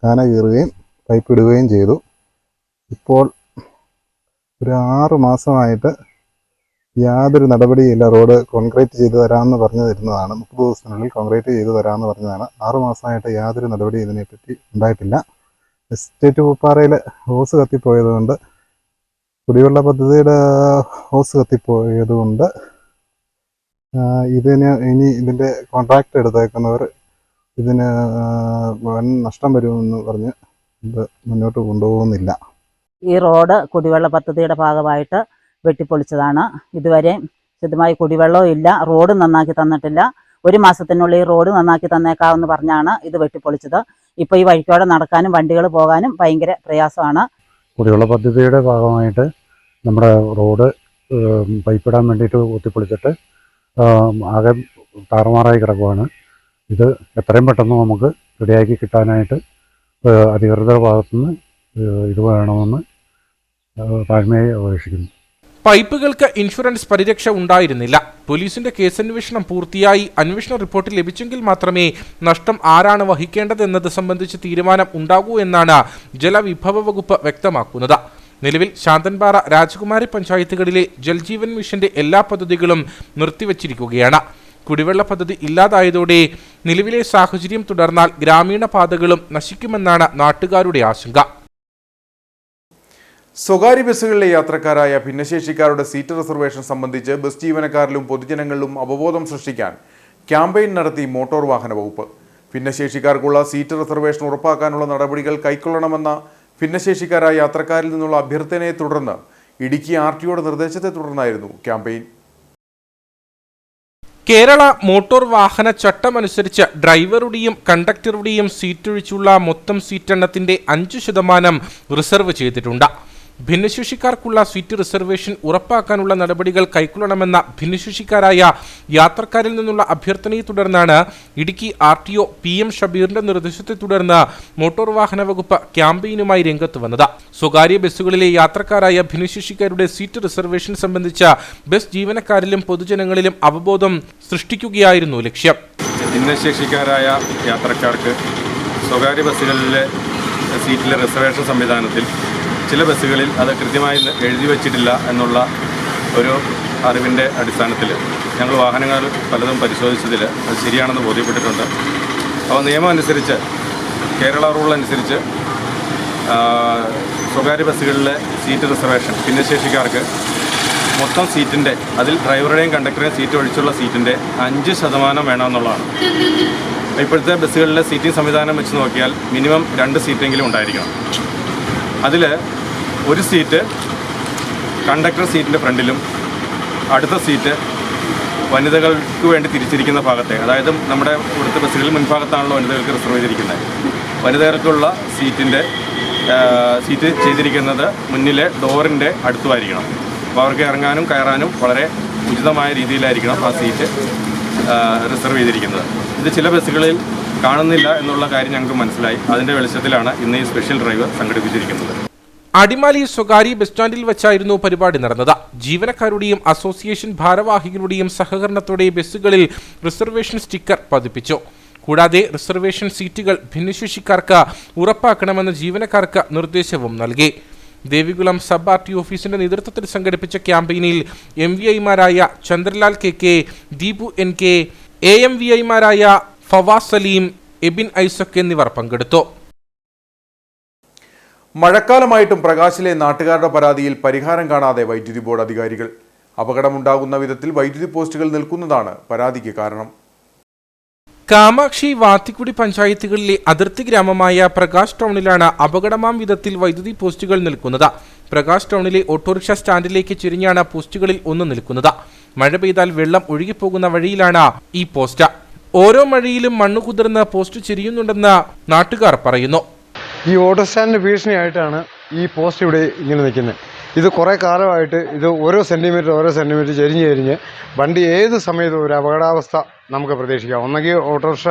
കാന കീറുകയും പൈപ്പ് ഇടുകയും ചെയ്തു. ഇപ്പോൾ ഒരു 6 മാസമായിട്ട് യാതൊരു നടപടിയില്ല. റോഡ് കോൺക്രീറ്റ് ചെയ്ത് തരാമെന്ന് പറഞ്ഞു തരുന്നതാണ്. 30 ദിവസത്തിനുള്ളിൽ കോൺക്രീറ്റ് ചെയ്ത് തരാമെന്ന് പറഞ്ഞതാണ്. 6 മാസമായിട്ട് യാതൊരു നടപടി ഇതിനെപ്പറ്റി ഉണ്ടായിട്ടില്ല. എസ്റ്റേറ്റ് പൂപ്പാറയിൽ ഹോസ് കത്തിപ്പോയതുകൊണ്ട്, കുടിവെള്ള പദ്ധതിയുടെ ഹോസ് കത്തിപ്പോയതുകൊണ്ട് ഇതിൻ്റെ കോൺട്രാക്റ്റ് എടുത്തേക്കുന്നവർ ഇതിന് വൻ നഷ്ടം വരുമെന്ന് പറഞ്ഞ് ഇത് മുന്നോട്ട് കൊണ്ടുപോകുന്നില്ല. ഈ റോഡ് കുടിവെള്ള പദ്ധതിയുടെ ഭാഗമായിട്ട് വെട്ടിപ്പൊളിച്ചതാണ്. ഇതുവരെ ശുദ്ധമായി കുടിവെള്ളവും ഇല്ല, റോഡ് നന്നാക്കി തന്നിട്ടില്ല. 1 മാസത്തിനുള്ളിൽ റോഡ് നന്നാക്കി തന്നേക്കാമെന്ന് പറഞ്ഞാണ് ഇത് വെട്ടിപ്പൊളിച്ചത്. ഇപ്പോൾ ഈ വഴിക്കോടെ നടക്കാനും വണ്ടികൾ പോകാനും ഭയങ്കര പ്രയാസമാണ്. കുടിവെള്ള പദ്ധതിയുടെ ഭാഗമായിട്ട് നമ്മുടെ റോഡ് പൈപ്പിടാൻ വേണ്ടിയിട്ട് കുത്തിപ്പൊളിച്ചിട്ട് ആകെ താറുമാറായി കിടക്കുവാണ്. ഇത് എത്രയും പെട്ടെന്ന് നമുക്ക് റെഡിയാക്കി കിട്ടാനായിട്ട് അധികൃതരുടെ ഭാഗത്തുനിന്ന് ഇത് വേണമെന്ന് താഴ്മയായി അപേക്ഷിക്കുന്നു. പൈപ്പുകൾക്ക് ഇൻഷുറൻസ് പരിരക്ഷ ഉണ്ടായിരുന്നില്ല. പോലീസിന്റെ കേസന്വേഷണം പൂർത്തിയായി അന്വേഷണ റിപ്പോർട്ട് ലഭിച്ചെങ്കിൽ മാത്രമേ നഷ്ടം ആരാണ് വഹിക്കേണ്ടതെന്നത് സംബന്ധിച്ച് തീരുമാനം ഉണ്ടാകൂ എന്നാണ് ജലവിഭവ വകുപ്പ് വ്യക്തമാക്കുന്നത്. നിലവിൽ ശാന്തൻപാറ, രാജകുമാരി പഞ്ചായത്തുകളിലെ ജൽജീവൻ മിഷന്റെ എല്ലാ പദ്ധതികളും നിർത്തിവച്ചിരിക്കുകയാണ്. കുടിവെള്ള പദ്ധതി ഇല്ലാതായതോടെ നിലവിലെ സാഹചര്യം തുടർന്നാൽ ഗ്രാമീണ പാതകളും നശിക്കുമെന്നാണ് നാട്ടുകാരുടെ ആശങ്ക. സ്വകാര്യ ബസ്സുകളിലെ യാത്രക്കാരായ ഭിന്നശേഷിക്കാരുടെ സീറ്റ് റിസർവേഷൻ സംബന്ധിച്ച് ബസ് ജീവനക്കാരിലും പൊതുജനങ്ങളിലും അവബോധം സൃഷ്ടിക്കാൻ ക്യാമ്പയിൻ നടത്തി മോട്ടോർ വാഹന വകുപ്പ്. ഭിന്നശേഷിക്കാർക്കുള്ള സീറ്റ് റിസർവേഷൻ ഉറപ്പാക്കാനുള്ള നടപടികൾ കൈക്കൊള്ളണമെന്ന ഭിന്നശേഷിക്കാരായ യാത്രക്കാരിൽ നിന്നുള്ള അഭ്യർത്ഥനയെ തുടർന്ന് ഇടുക്കി RTOയുടെ നിർദ്ദേശത്തെ തുടർന്നായിരുന്നു ക്യാമ്പയിൻ. കേരള മോട്ടോർ വാഹന ചട്ടമനുസരിച്ച് ഡ്രൈവറുടെയും കണ്ടക്ടറുടെയും സീറ്റൊഴിച്ചുള്ള മൊത്തം സീറ്റെണ്ണത്തിന്റെ 5% റിസർവ് ചെയ്തിട്ടുണ്ട്. ഭിന്നശേഷിക്കാർക്കുള്ള സീറ്റ് റിസർവേഷൻ ഉറപ്പാക്കാനുള്ള നടപടികൾ കൈക്കൊള്ളണമെന്ന ഭിന്നശേഷിക്കാരായ യാത്രക്കാരിൽ നിന്നുള്ള അഭ്യർത്ഥനയെ തുടർന്നാണ് ഇടുക്കി RTO PM ഷബീറിന്റെ നിർദ്ദേശത്തെ തുടർന്ന് മോട്ടോർ വാഹന വകുപ്പ് ക്യാമ്പയിനുമായി രംഗത്ത് വന്നത്. സ്വകാര്യ ബസ്സുകളിലെ യാത്രക്കാരായ ഭിന്നശേഷിക്കാരുടെ സീറ്റ് റിസർവേഷൻ സംബന്ധിച്ച ബസ് ജീവനക്കാരിലും പൊതുജനങ്ങളിലും അവബോധം സൃഷ്ടിക്കുകയായിരുന്നു ലക്ഷ്യം. ഭിന്നശേഷിക്കാരായ യാത്രക്കാർക്ക് സ്വകാര്യ ബസ്സുകളിലെ സീറ്റിലെ റിസർവേഷൻ സംവിധാനത്തിൽ ചില ബസ്സുകളിൽ അത് കൃത്യമായി എഴുതി വച്ചിട്ടില്ല എന്നുള്ള ഒരു അറിവിൻ്റെ അടിസ്ഥാനത്തിൽ ഞങ്ങൾ വാഹനങ്ങൾ പലതും പരിശോധിച്ചതിൽ അത് ശരിയാണെന്ന് ബോധ്യപ്പെട്ടിട്ടുണ്ട്. അപ്പോൾ നിയമം അനുസരിച്ച്, കേരള റൂൾ അനുസരിച്ച് സ്വകാര്യ ബസ്സുകളിലെ സീറ്റ് റിസർവേഷൻ ഭിന്നശേഷിക്കാർക്ക് മൊത്തം സീറ്റിൻ്റെ, അതിൽ ഡ്രൈവറുടെയും കണ്ടക്ടറുടെയും സീറ്റ് ഒഴിച്ചുള്ള സീറ്റിൻ്റെ 5% വേണമെന്നുള്ളതാണ്. ഇപ്പോഴത്തെ ബസ്സുകളിലെ സീറ്റിംഗ് സംവിധാനം വെച്ച് നോക്കിയാൽ മിനിമം 2 സീറ്റെങ്കിലും ഉണ്ടായിരിക്കണം. അതിൽ ഒരു സീറ്റ് കണ്ടക്ടർ സീറ്റിൻ്റെ ഫ്രണ്ടിലും അടുത്ത സീറ്റ് വനിതകൾക്ക് വേണ്ടി തിരിച്ചിരിക്കുന്ന ഭാഗത്തെ, അതായത് നമ്മുടെ ഇവിടുത്തെ ബസ്സുകളിൽ മുൻഭാഗത്താണല്ലോ വനിതകൾക്ക് റിസർവ് ചെയ്തിരിക്കുന്നത്. വനിതകൾക്കുള്ള സീറ്റ് ചെയ്തിരിക്കുന്നത് മുന്നിലെ ഡോറിൻ്റെ അടുത്തുമായിരിക്കണം. അപ്പോൾ അവർക്ക് ഇറങ്ങാനും കയറാനും വളരെ ഉചിതമായ രീതിയിലായിരിക്കണം ആ സീറ്റ് റിസർവ് ചെയ്തിരിക്കുന്നത്. ഇത് ചില ബസ്സുകളിൽ കാണുന്നില്ല എന്നുള്ള കാര്യം ഞങ്ങൾക്ക് മനസ്സിലായി. അതിൻ്റെ വെളിച്ചത്തിലാണ് ഇന്ന് ഈ സ്പെഷ്യൽ ഡ്രൈവ് സംഘടിപ്പിച്ചിരിക്കുന്നത്. അടിമാലി സ്വകാര്യ ബസ് സ്റ്റാൻഡിൽ വെച്ചായിരുന്നു പരിപാടി നടന്നത്. ജീവനക്കാരുടെയും അസോസിയേഷൻ ഭാരവാഹികളുടെയും സഹകരണത്തോടെ ബസ്സുകളിൽ റിസർവേഷൻ സ്റ്റിക്കർ പതിപ്പിച്ചു. കൂടാതെ റിസർവേഷൻ സീറ്റുകൾ ഭിന്നശേഷിക്കാർക്ക് ഉറപ്പാക്കണമെന്ന് ജീവനക്കാർക്ക് നിർദ്ദേശവും നൽകി. ദേവികുളം സബ് ആർ ടി ഓഫീസിന്റെ നേതൃത്വത്തിൽ സംഘടിപ്പിച്ച ക്യാമ്പയിനിൽ MVIമാരായ ചന്ദ്രലാൽ KK, ദീപു NK, AMVIമാരായ ഫവാസ് സലീം, എബിൻ ഐസക് എന്നിവർ പങ്കെടുത്തു. മഴക്കാലമായിട്ടും പ്രകാശിലെ നാട്ടുകാരുടെ പരാതിയിൽ പരിഹാരം കാണാതെ വൈദ്യുതി ബോർഡ് അധികാരികൾ. അപകടമുണ്ടാകുന്ന വിധത്തിൽ വൈദ്യുതി പോസ്റ്റുകൾ നിൽക്കുന്നതാണ് പരാതിക്ക് കാരണം. കാമാക്ഷി, വാത്തിക്കുടി പഞ്ചായത്തുകളിലെ അതിർത്തി ഗ്രാമമായ പ്രകാശ് ടൗണിലാണ് അപകടമാം വിധത്തിൽ വൈദ്യുതി പോസ്റ്റുകൾ നിൽക്കുന്നത്. പ്രകാശ് ടൗണിലെ ഓട്ടോറിക്ഷ സ്റ്റാൻഡിലേക്ക് ചെരിഞ്ഞാണ് പോസ്റ്റുകളിൽ ഒന്ന് നിൽക്കുന്നത്. മഴ പെയ്താൽ വെള്ളം ഒഴുകിപ്പോകുന്ന വഴിയിലാണ് ഈ പോസ്റ്റ്. ഓരോ മഴയിലും മണ്ണ് കുതിർന്ന് പോസ്റ്റ് ചെരിയുന്നുണ്ടെന്ന് നാട്ടുകാർ പറയുന്നു. ഈ ഓട്ടോ സ്റ്റാൻഡിന് ഭീഷണിയായിട്ടാണ് ഈ പോസ്റ്റ് ഇവിടെ ഇങ്ങനെ നിൽക്കുന്നത്. ഇത് കുറേ കാലമായിട്ട് ഇത് ഓരോ സെൻറ്റിമീറ്റർ ചെരിഞ്ഞ് വണ്ടി ഏത് സമയത്തും ഒരു അപകടാവസ്ഥ നമുക്ക് പ്രതീക്ഷിക്കാം. ഒന്നെങ്കിൽ ഓട്ടോറിക്ഷ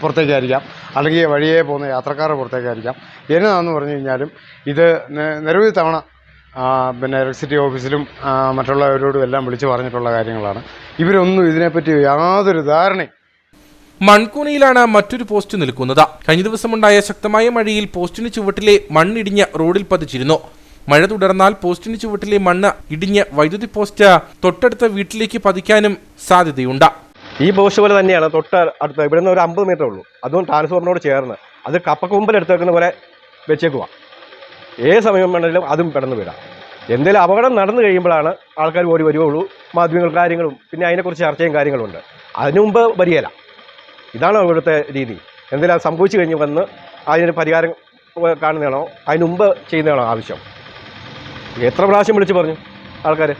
പുറത്തേക്കായിരിക്കാം, അല്ലെങ്കിൽ വഴിയെ പോകുന്ന യാത്രക്കാരുടെ പുറത്തേക്കായിരിക്കാം. എന്നതാണെന്ന് പറഞ്ഞു കഴിഞ്ഞാലും ഇത് നിരവധി തവണ ഇലക്ട്രിസിറ്റി ഓഫീസിലും മറ്റുള്ളവരോടും എല്ലാം വിളിച്ചു പറഞ്ഞിട്ടുള്ള കാര്യങ്ങളാണ്. ഇവരൊന്നും ഇതിനെപ്പറ്റി യാതൊരു ധാരണയും. മൺകൂനയിലാണ് മറ്റൊരു പോസ്റ്റ് നിൽക്കുന്നത്. കഴിഞ്ഞ ദിവസമുണ്ടായ ശക്തമായ മഴയിൽ പോസ്റ്റിന് ചുവട്ടിലെ മണ്ണിടിഞ്ഞ് റോഡിൽ പതിച്ചിരുന്നു. മഴ തുടർന്നാൽ പോസ്റ്റിന് ചുവട്ടിലെ മണ്ണ് ഇടിഞ്ഞ് വൈദ്യുതി പോസ്റ്റ് തൊട്ടടുത്ത വീട്ടിലേക്ക് പതിക്കാനും സാധ്യതയുണ്ട്. ഈ പോസ്റ്റ് പോലെ തന്നെയാണ് തൊട്ട് അടുത്ത ഇവിടുന്ന് ഒരു 50 മീറ്റർ ഉള്ളൂ. അതും ട്രാൻസ്ഫോർമറിനോട് ചേർന്ന് അത് കപ്പക്കൊമ്പിൽ എടുത്ത് വെക്കുന്ന പോലെ വെച്ചേക്കുക. ഏത് സമയം വേണമെങ്കിലും അതും പെട്ടെന്ന് വീഴാം. എന്തെങ്കിലും അപകടം നടന്നു കഴിയുമ്പോഴാണ് ആൾക്കാർ ഓടി വരുവുള്ളൂ. മാധ്യമങ്ങൾ കാര്യങ്ങളും പിന്നെ അതിനെക്കുറിച്ച് ചർച്ചയും കാര്യങ്ങളും ഉണ്ട്. അതിനു മുമ്പ് വരികയില്ല. ഇതാണ് ഇവിടുത്തെ രീതി. എന്തെങ്കിലും സംഭവിച്ചു കഴിഞ്ഞ് വന്ന് അതിന് പരിഹാരം കാണുന്നതാണോ അതിന് മുമ്പ് ചെയ്യുന്നതാണോ ആവശ്യം. എത്ര പ്രാവശ്യം വിളിച്ച് പറഞ്ഞു ആൾക്കാർ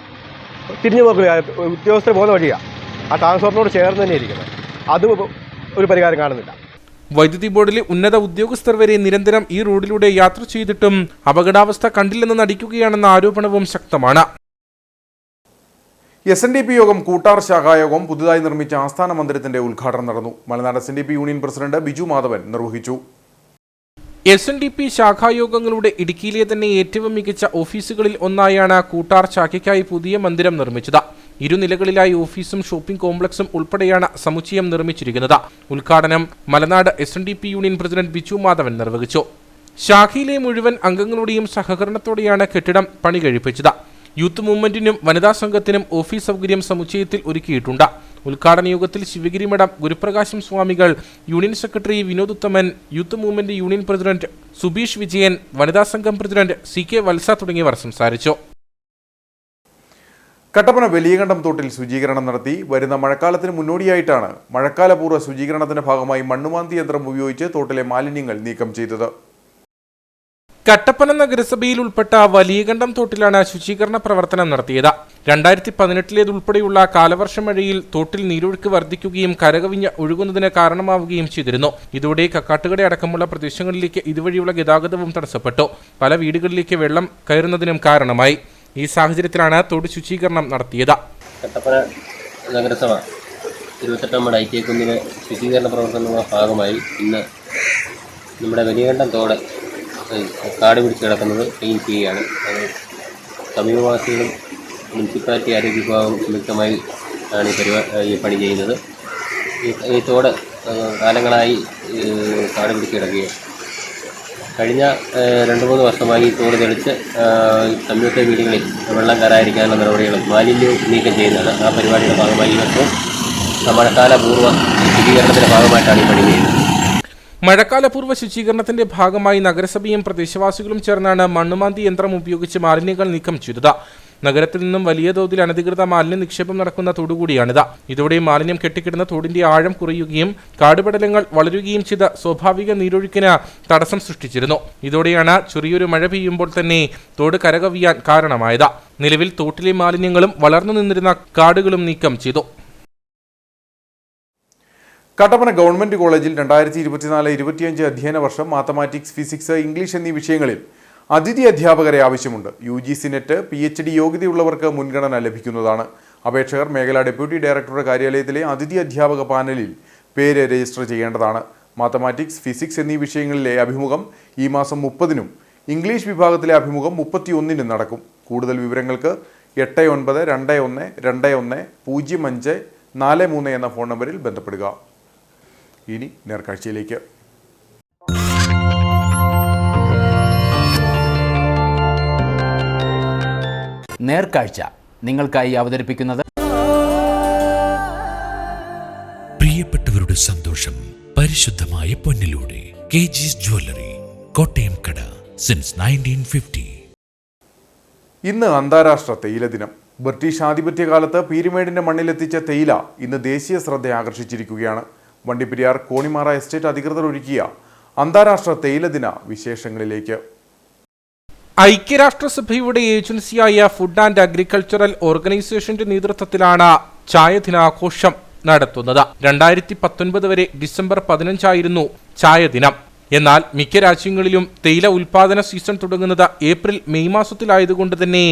തിരിഞ്ഞു നോക്കുക. ഉദ്യോഗസ്ഥർ പോകുന്ന വഴിയാണ് ആ ട്രാൻസ്ഫോർമറിനോട് ചേർന്ന് തന്നെ ഇരിക്കുന്നത്. അത് ഒരു പരിഹാരം കാണുന്നില്ല. വൈദ്യുതി ബോർഡിലെ ഉന്നത ഉദ്യോഗസ്ഥർ വരെ നിരന്തരം ഈ റോഡിലൂടെ യാത്ര ചെയ്തിട്ടും അപകടാവസ്ഥ കണ്ടില്ലെന്ന് നടിക്കുകയാണെന്ന ആരോപണവും ശക്തമാണ്. SNDP യോഗം കൂട്ടാർ ശാഖായോഗം പുതുതായി നിർമ്മിച്ച ആസ്ഥാന മന്ദിരത്തിന്റെ ഉദ്ഘാടനം നടന്നു. മലനാട് SNDP union president Biju Madhavan നിർവഹിച്ചു. SNDP ശാഖായോഗങ്ങളുടെ ഇടുക്കിയിലെ തന്നെ ഏറ്റവും മികച്ച ഓഫീസുകളിൽ ഒന്നായാണ് കൂട്ടാർ ശാഖയ്ക്കായി പുതിയ മന്ദിരം നിർമ്മിച്ചത്. ഇരുനിലകളിലായി ഓഫീസും ഷോപ്പിംഗ് കോംപ്ലക്സും ഉൾപ്പെടെയാണ് സമുച്ചയം നിർമ്മിച്ചിരിക്കുന്നത്. ഉദ്ഘാടനം മലനാട് SNDP union president Biju Madhavan നിർവഹിച്ചു. ശാഖയിലെ മുഴുവൻ അംഗങ്ങളുടെയും സഹകരണത്തോടെയാണ് കെട്ടിടം പണി കഴിപ്പിച്ചത്. യൂത്ത് മൂവ്മെന്റിനും വനിതാ സംഘത്തിനും ഓഫീസ് സൗകര്യം സമുച്ചയത്തിൽ ഒരുക്കിയിട്ടുണ്ട്. ഉദ്ഘാടന യോഗത്തിൽ ശിവഗിരി മഠം ഗുരുപ്രകാശം സ്വാമികൾ, union secretary Vinod Uthaman, youth movement union president Subeesh Vijayan, വനിതാ സംഘം പ്രസിഡന്റ് CK വത്സ തുടങ്ങിയവർ സംസാരിച്ചു. കട്ടപ്പന വലിയകണ്ടം തോട്ടിൽ ശുചീകരണം നടത്തി. വരുന്ന മഴക്കാലത്തിന് മുന്നോടിയായിട്ടാണ് മഴക്കാലപൂർവ്വ ശുചീകരണത്തിന്റെ ഭാഗമായി മണ്ണുമാന്തി യന്ത്രം ഉപയോഗിച്ച് തോട്ടിലെ മാലിന്യങ്ങൾ നീക്കം ചെയ്തത്. കട്ടപ്പന നഗരസഭയിൽ ഉൾപ്പെട്ട വലിയകണ്ടം തോട്ടിലാണ് ശുചീകരണ പ്രവർത്തനം നടത്തിയത്. 2018 കാലവർഷ മഴയിൽ തോട്ടിൽ നീരൊഴുക്ക് വർദ്ധിക്കുകയും കരകവിഞ്ഞ് ഒഴുകുന്നതിന് കാരണമാവുകയും ചെയ്തിരുന്നു. ഇതോടെ കക്കാട്ടുകട അടക്കമുള്ള പ്രദേശങ്ങളിലേക്ക് ഇതുവഴിയുള്ള ഗതാഗതവും തടസ്സപ്പെട്ടു. പല വീടുകളിലേക്ക് വെള്ളം കയറുന്നതിനും കാരണമായി. ഈ സാഹചര്യത്തിലാണ് തോട് ശുചീകരണം നടത്തിയത്. കട്ടപ്പന നഗരസഭ 28 ഐറ്റിയക്കുന്നിലെ ശുചീകരണ പ്രവർത്തനങ്ങളുടെ ഭാഗമായി ഇന്ന് നമ്മുടെ വലിയകണ്ടം തോട് കാട് പിടിച്ച് കിടക്കുന്നത് ക്ലീൻ ചെയ്യുകയാണ്. അത് സമീപവാസികളും മുനിസിപ്പാലിറ്റി ആരോഗ്യ വിഭാഗവും സംയുക്തമായി ആണ് ഈ പണി ചെയ്യുന്നത്. ഈ തോട് കാലങ്ങളായി കാട് പിടിച്ച് കിടക്കുകയാണ്. കഴിഞ്ഞ 2-3 വർഷമായി ഈ തോട് തെളിച്ച് സംയുക്ത വീടുകളിൽ വെള്ളം കയറാതിരിക്കാനുള്ള നടപടികളും മാലിന്യവും നീക്കം ചെയ്യുന്നതാണ്. ആ പരിപാടിയുടെ ഭാഗമായി ഈ വർഷവും മഴക്കാലപൂർവ്വ ശുചീകരണത്തിൻ്റെ ഭാഗമായിട്ടാണ് ഈ പണി ചെയ്യുന്നത്. മഴക്കാലപൂർവ്വ ശുചീകരണത്തിന്റെ ഭാഗമായി നഗരസഭയും പ്രദേശവാസികളും ചേർന്നാണ് മണ്ണുമാന്തി യന്ത്രം ഉപയോഗിച്ച് മാലിന്യങ്ങൾ നീക്കം ചെയ്തത്. നഗരത്തിൽ നിന്നും വലിയ തോതിൽ അനധികൃത മാലിന്യ നിക്ഷേപം നടക്കുന്ന തോടുകൂടിയാണിത്. ഇതോടെ മാലിന്യം കെട്ടിക്കിടന്ന തോടിന്റെ ആഴം കുറയുകയും കാടുപടലങ്ങൾ വളരുകയും ചെയ്ത സ്വാഭാവിക നീരൊഴുക്കിന് തടസ്സം സൃഷ്ടിച്ചിരുന്നു. ഇതോടെയാണ് ചെറിയൊരു മഴ പെയ്യുമ്പോൾ തന്നെ തോട് കരകവിയാൻ കാരണമായത്. നിലവിൽ തോട്ടിലെ മാലിന്യങ്ങളും വളർന്നു നിന്നിരുന്ന കാടുകളും നീക്കം ചെയ്തു. കട്ടപ്പന ഗവൺമെന്റ് കോളേജിൽ 2024-25 അധ്യയന വർഷം മാത്തമാറ്റിക്സ്, ഫിസിക്സ്, ഇംഗ്ലീഷ് എന്നീ വിഷയങ്ങളിൽ അതിഥി അധ്യാപകരെ ആവശ്യമുണ്ട്. UGC നെറ്റ് PhD യോഗ്യതയുള്ളവർക്ക് മുൻഗണന ലഭിക്കുന്നതാണ്. അപേക്ഷകർ മേഖലാ ഡെപ്യൂട്ടി ഡയറക്ടറുടെ കാര്യാലയത്തിലെ അതിഥി അധ്യാപക പാനലിൽ പേര് രജിസ്റ്റർ ചെയ്യേണ്ടതാണ്. മാത്തമാറ്റിക്സ്, ഫിസിക്സ് എന്നീ വിഷയങ്ങളിലെ അഭിമുഖം ഈ മാസം 30-നും ഇംഗ്ലീഷ് വിഭാഗത്തിലെ അഭിമുഖം 31-നും നടക്കും. കൂടുതൽ വിവരങ്ങൾക്ക് 8921210543 എന്ന ഫോൺ നമ്പറിൽ ബന്ധപ്പെടുക. ഇനി നേർക്കാഴ്ചയിലേക്ക്. നേർക്കാഴ്ച നിങ്ങൾക്കായി അവതരിപ്പിക്കുന്നത് പ്രിയപ്പെട്ടവരുടെ സന്തോഷം പരിശുദ്ധമായ പൊന്നിലൂടെ KG's ജ്വല്ലറി, കോട്ടയം കട, സിൻസ് 1950. ഇന്ന് അന്താരാഷ്ട്ര തേയില ദിനം. ബ്രിട്ടീഷ് ആധിപത്യകാലത്ത് പീരുമേടിന്റെ മണ്ണിലെത്തിച്ച തേയില ഇന്ന് ദേശീയ ശ്രദ്ധ ആകർഷിച്ചിരിക്കുകയാണ്. വണ്ടിപ്പെരിയാർ കോണിമാറ എസ്റ്റേറ്റ് അധികൃതർ ഒരുക്കിയ അന്താരാഷ്ട്ര തേയില ദിന വിശേഷങ്ങളിലേക്ക്. ഐക്യരാഷ്ട്രസഭയുടെ ഏജൻസിയായ ഫുഡ് ആൻഡ് അഗ്രികൾച്ചറൽ ഓർഗനൈസേഷന്റെ നേതൃത്വത്തിലാണ് ചായ ദിനാഘോഷം നടത്തുന്നത്. 2019 വരെ ഡിസംബർ 15 ചായ ദിനം. എന്നാൽ മിക്ക രാജ്യങ്ങളിലും തേയില ഉൽപാദന സീസൺ തുടങ്ങുന്നത് ഏപ്രിൽ-മെയ് മാസത്തിലായതുകൊണ്ട് തന്നെ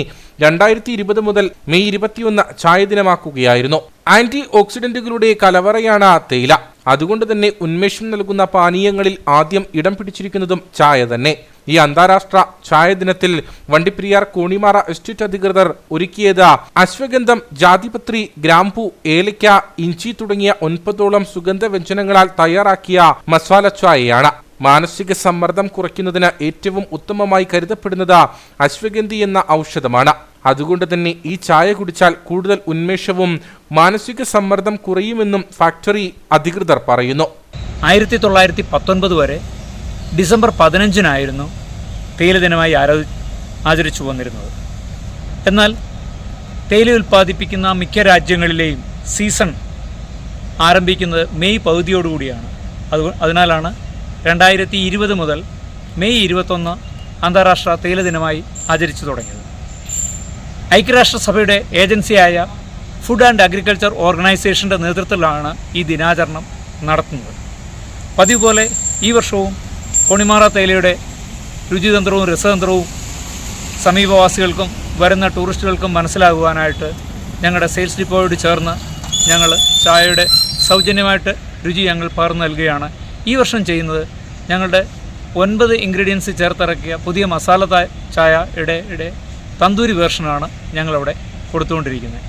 2020 മുതൽ മെയ് 21 ചായ ദിനമാക്കുകയായിരുന്നു. ആന്റി ഓക്സിഡന്റുകളുടെ കലവറയാണ് തേയില. അതുകൊണ്ട് തന്നെ ഉന്മേഷം നൽകുന്ന പാനീയങ്ങളിൽ ആദ്യം ഇടം പിടിച്ചിരിക്കുന്നതും ചായ തന്നെ. ഈ അന്താരാഷ്ട്ര ചായ ദിനത്തിൽ വണ്ടിപ്പെരിയാർ കോണിമാറ എസ്റ്റേറ്റ് അധികൃതർ ഒരുക്കിയത് അശ്വഗന്ധം, ജാതിപത്രി, ഗ്രാമ്പൂ, ഏലയ്ക്ക, ഇഞ്ചി തുടങ്ങിയ 9ഓളം സുഗന്ധ വ്യഞ്ജനങ്ങളാൽ തയ്യാറാക്കിയ മസാല ചായയാണ്. മാനസിക സമ്മർദ്ദം കുറയ്ക്കുന്നതിന് ഏറ്റവും ഉത്തമമായി കരുതപ്പെടുന്നത് അശ്വഗന്ധി എന്ന ഔഷധമാണ്. അതുകൊണ്ട് തന്നെ ഈ ചായ കുടിച്ചാൽ കൂടുതൽ ഉന്മേഷവും മാനസിക സമ്മർദ്ദം കുറയുമെന്നും ഫാക്ടറി അധികൃതർ പറയുന്നു. 1919 വരെ ഡിസംബർ 15-നായിരുന്നു തേയില ദിനമായി ആചരിച്ചു വന്നിരുന്നത്. എന്നാൽ തേയില ഉൽപ്പാദിപ്പിക്കുന്ന മിക്ക രാജ്യങ്ങളിലെയും സീസൺ ആരംഭിക്കുന്നത് മെയ് പകുതിയോടുകൂടിയാണ്. അതിനാലാണ് 2020 മുതൽ മെയ് 21 അന്താരാഷ്ട്ര തേയില ദിനമായി ആചരിച്ചു തുടങ്ങിയത്. ഐക്യരാഷ്ട്രസഭയുടെ ഏജൻസിയായ ഫുഡ് ആൻഡ് അഗ്രികൾച്ചർ ഓർഗനൈസേഷൻ്റെ നേതൃത്വത്തിലാണ് ഈ ദിനാചരണം നടത്തുന്നത്. പതിവ് പോലെ ഈ വർഷവും കോണിമാറ തേയിലയുടെ രുചിതന്ത്രവും രസതന്ത്രവും സമീപവാസികൾക്കും വരുന്ന ടൂറിസ്റ്റുകൾക്കും മനസ്സിലാകുവാനായിട്ട് ഞങ്ങളുടെ സെയിൽസ് ഡിപ്പോയോട് ചേർന്ന് ഞങ്ങൾ ചായയുടെ സൗജന്യമായിട്ട് രുചി ഞങ്ങൾ പകർന്നു നൽകുകയാണ്. ഈ വർഷം ചെയ്യുന്നത് ഞങ്ങളുടെ 9 ഇൻഗ്രീഡിയൻസ് ചേർത്തിറക്കിയ പുതിയ മസാല ചായയുടെ തന്തൂരി വേർഷനാണ് ഞങ്ങളവിടെ കൊടുത്തുകൊണ്ടിരിക്കുന്നത്.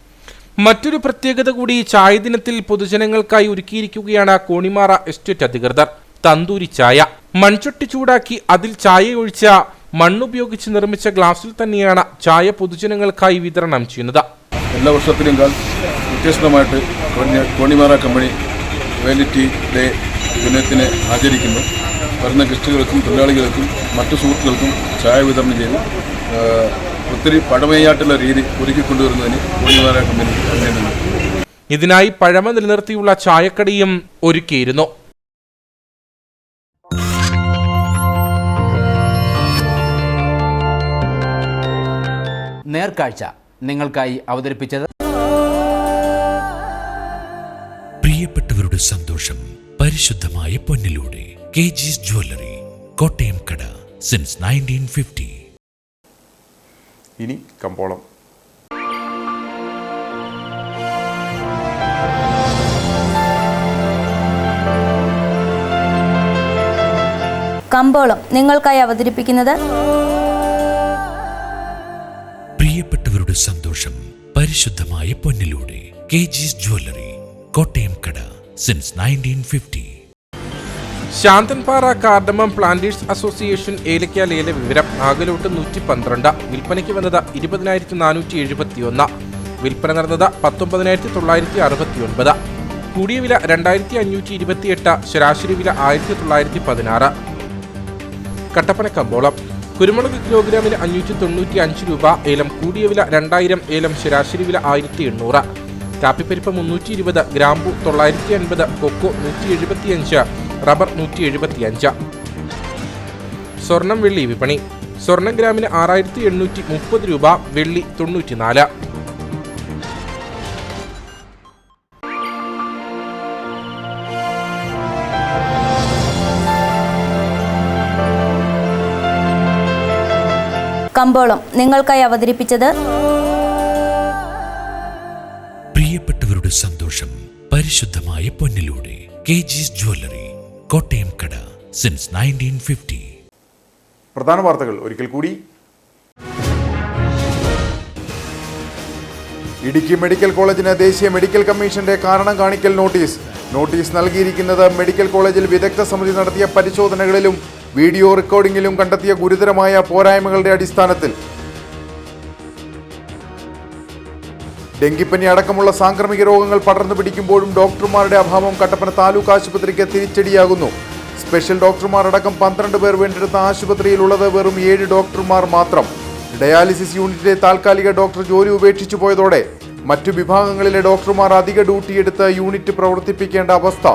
മറ്റൊരു പ്രത്യേകത കൂടി ചായ ദിനത്തിൽ പൊതുജനങ്ങൾക്കായി ഒരുക്കിയിരിക്കുകയാണ് കോണിമാറ എസ്റ്റേറ്റ് അധികൃതർ. തന്തൂരി ചായ. മൺചട്ടി ചൂടാക്കി അതിൽ ചായ ഒഴിച്ച മണ്ണുപയോഗിച്ച് നിർമ്മിച്ച ഗ്ലാസിൽ തന്നെയാണ് ചായ പൊതുജനങ്ങൾക്കായി വിതരണം ചെയ്യുന്നത്. എല്ലാ വർഷത്തിലും വ്യത്യസ്തമായിട്ട് കോണിമാറ കമ്പനി വാലിറ്റി ഡേ ദിനത്തിനെ ആചരിക്കുന്നു. വരുന്ന ഗസ്റ്റുകൾക്കും തൊഴിലാളികൾക്കും മറ്റു സുഹൃത്തുക്കൾക്കും ചായ വിതരണം ചെയ്ത് ഒത്തിരി പഴമയായിട്ടുള്ള രീതി ഒരുക്കിക്കൊണ്ടുവരുന്നതിന് കോണിമാറ കമ്പനി അഭിനന്ദനം. ഇതിനായി പഴമ നിലനിർത്തിയുള്ള ചായക്കടയും ഒരുക്കിയിരുന്നു. നേർക്കാഴ്ച നിങ്ങൾക്കായി അവതരിപ്പിച്ചത് പ്രിയപ്പെട്ടവരുടെ സന്തോഷം പരിശുദ്ധമായ പൊന്നിലൂടെ KG's ജ്വല്ലറി, കോട്ടയം കട, സിൻസ് 1950. ഇനി കമ്പോളം. കമ്പോളം നിങ്ങൾക്കായി അവതരിപ്പിക്കുന്നത് പ്രിയപ്പെട്ടവരുടെ സന്തോഷം പരിശുദ്ധമായ പൊന്നിലൂടെ KG's ജ്വല്ലറി, കോട്ടയം കട, since 1950. Santhanpara cardamom planters association ഏലക്ക ലേല വിവരം. ആകലോട്ട് 112, വിൽപ്പനയ്ക്ക് വന്നത് 20,471, വിൽപ്പന നടന്നത് 19,969. കൂടിയ വില 2,528, ശരാശരി വില 1,916. കട്ടപ്പന കമ്പോളം. കുരുമുളക് കിലോഗ്രാമിന് 595 രൂപ, ഏലം കൂടിയ വില 2000, ഏലം ശരാശരി വില 1800. കാപ്പിപ്പരിപ്പ് 320, ഗ്രാമ്പു 950, കൊക്കോ 175, റബ്ബർ 175. സ്വർണം വെള്ളി വിപണി. സ്വർണം ഗ്രാമിന് 6,830 രൂപ, വെള്ളി 94. കമ്പോളം നിങ്ങൾക്കായി അവതരിപ്പിച്ചത് പ്രിയപ്പെട്ടവരുടെ സന്തോഷം പരിശുദ്ധമായ പൊന്നിലൂടെ കെജിസ് ജ്വല്ലറി, കോട്ടയം കട, സിൻസ് 1950. പ്രധാന വാർത്തകൾ ഒരിക്കൽ കൂടി. ഇടുക്കി മെഡിക്കൽ കോളേജിന് ദേശീയ മെഡിക്കൽ കമ്മീഷന്റെ കാരണം കാണിക്കൽ നോട്ടീസ് നൽകിയിരിക്കുന്നത് മെഡിക്കൽ കോളേജിൽ വിദഗ്ധ സമിതി നടത്തിയ പരിശോധനകളിലും വീഡിയോ റെക്കോർഡിംഗിലും കണ്ടെത്തിയ ഗുരുതരമായ പോരായ്മകളുടെ അടിസ്ഥാനത്തിൽ. ഡെങ്കിപ്പനി അടക്കമുള്ള സാംക്രമിക രോഗങ്ങൾ പടർന്നു പിടിക്കുമ്പോഴും ഡോക്ടർമാരുടെ അഭാവം കട്ടപ്പന താലൂക്ക് ആശുപത്രിക്ക് തിരിച്ചടിയാകുന്നു. സ്പെഷ്യൽ ഡോക്ടർമാർ അടക്കം 12 പേർ വേണ്ടെടുത്ത ആശുപത്രിയിലുള്ളത് വെറും 7 ഡോക്ടർമാർ മാത്രം. ഡയാലിസിസ് യൂണിറ്റിലെ താൽക്കാലിക ഡോക്ടർ ജോലി ഉപേക്ഷിച്ചു പോയതോടെ മറ്റു വിഭാഗങ്ങളിലെ ഡോക്ടർമാർ അധിക ഡ്യൂട്ടിയെടുത്ത് യൂണിറ്റ് പ്രവർത്തിപ്പിക്കേണ്ട അവസ്ഥ.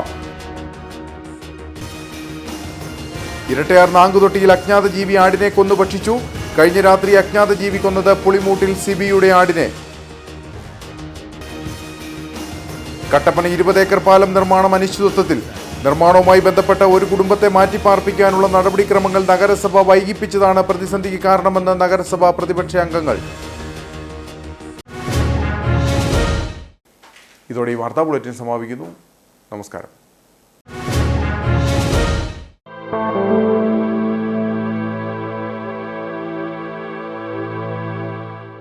ഇരട്ടയാർ നാങ്കുതൊട്ടിയിൽ അജ്ഞാത ജീവി ആടിനെ കൊന്നു ഭക്ഷിച്ചു. കഴിഞ്ഞ രാത്രി അജ്ഞാത ജീവി കൊന്നത് പുളിമൂട്ടിൽ സിബിയുടെ ആടിനെ. കട്ടപ്പന 20 ഏക്കർ പാലം നിർമ്മാണം അനിശ്ചിതത്വത്തിൽ. നിർമ്മാണവുമായി ബന്ധപ്പെട്ട ഒരു കുടുംബത്തെ മാറ്റിപ്പാർപ്പിക്കാനുള്ള നടപടിക്രമങ്ങൾ നഗരസഭ വൈകിപ്പിച്ചതാണ് പ്രതിസന്ധിക്ക് കാരണമെന്ന് നഗരസഭാ പ്രതിപക്ഷ അംഗങ്ങൾ. ഇതോടെ ഈ വാർത്താ ബുള്ളറ്റിൻ സമാപിക്കുന്നു. നമസ്കാരം.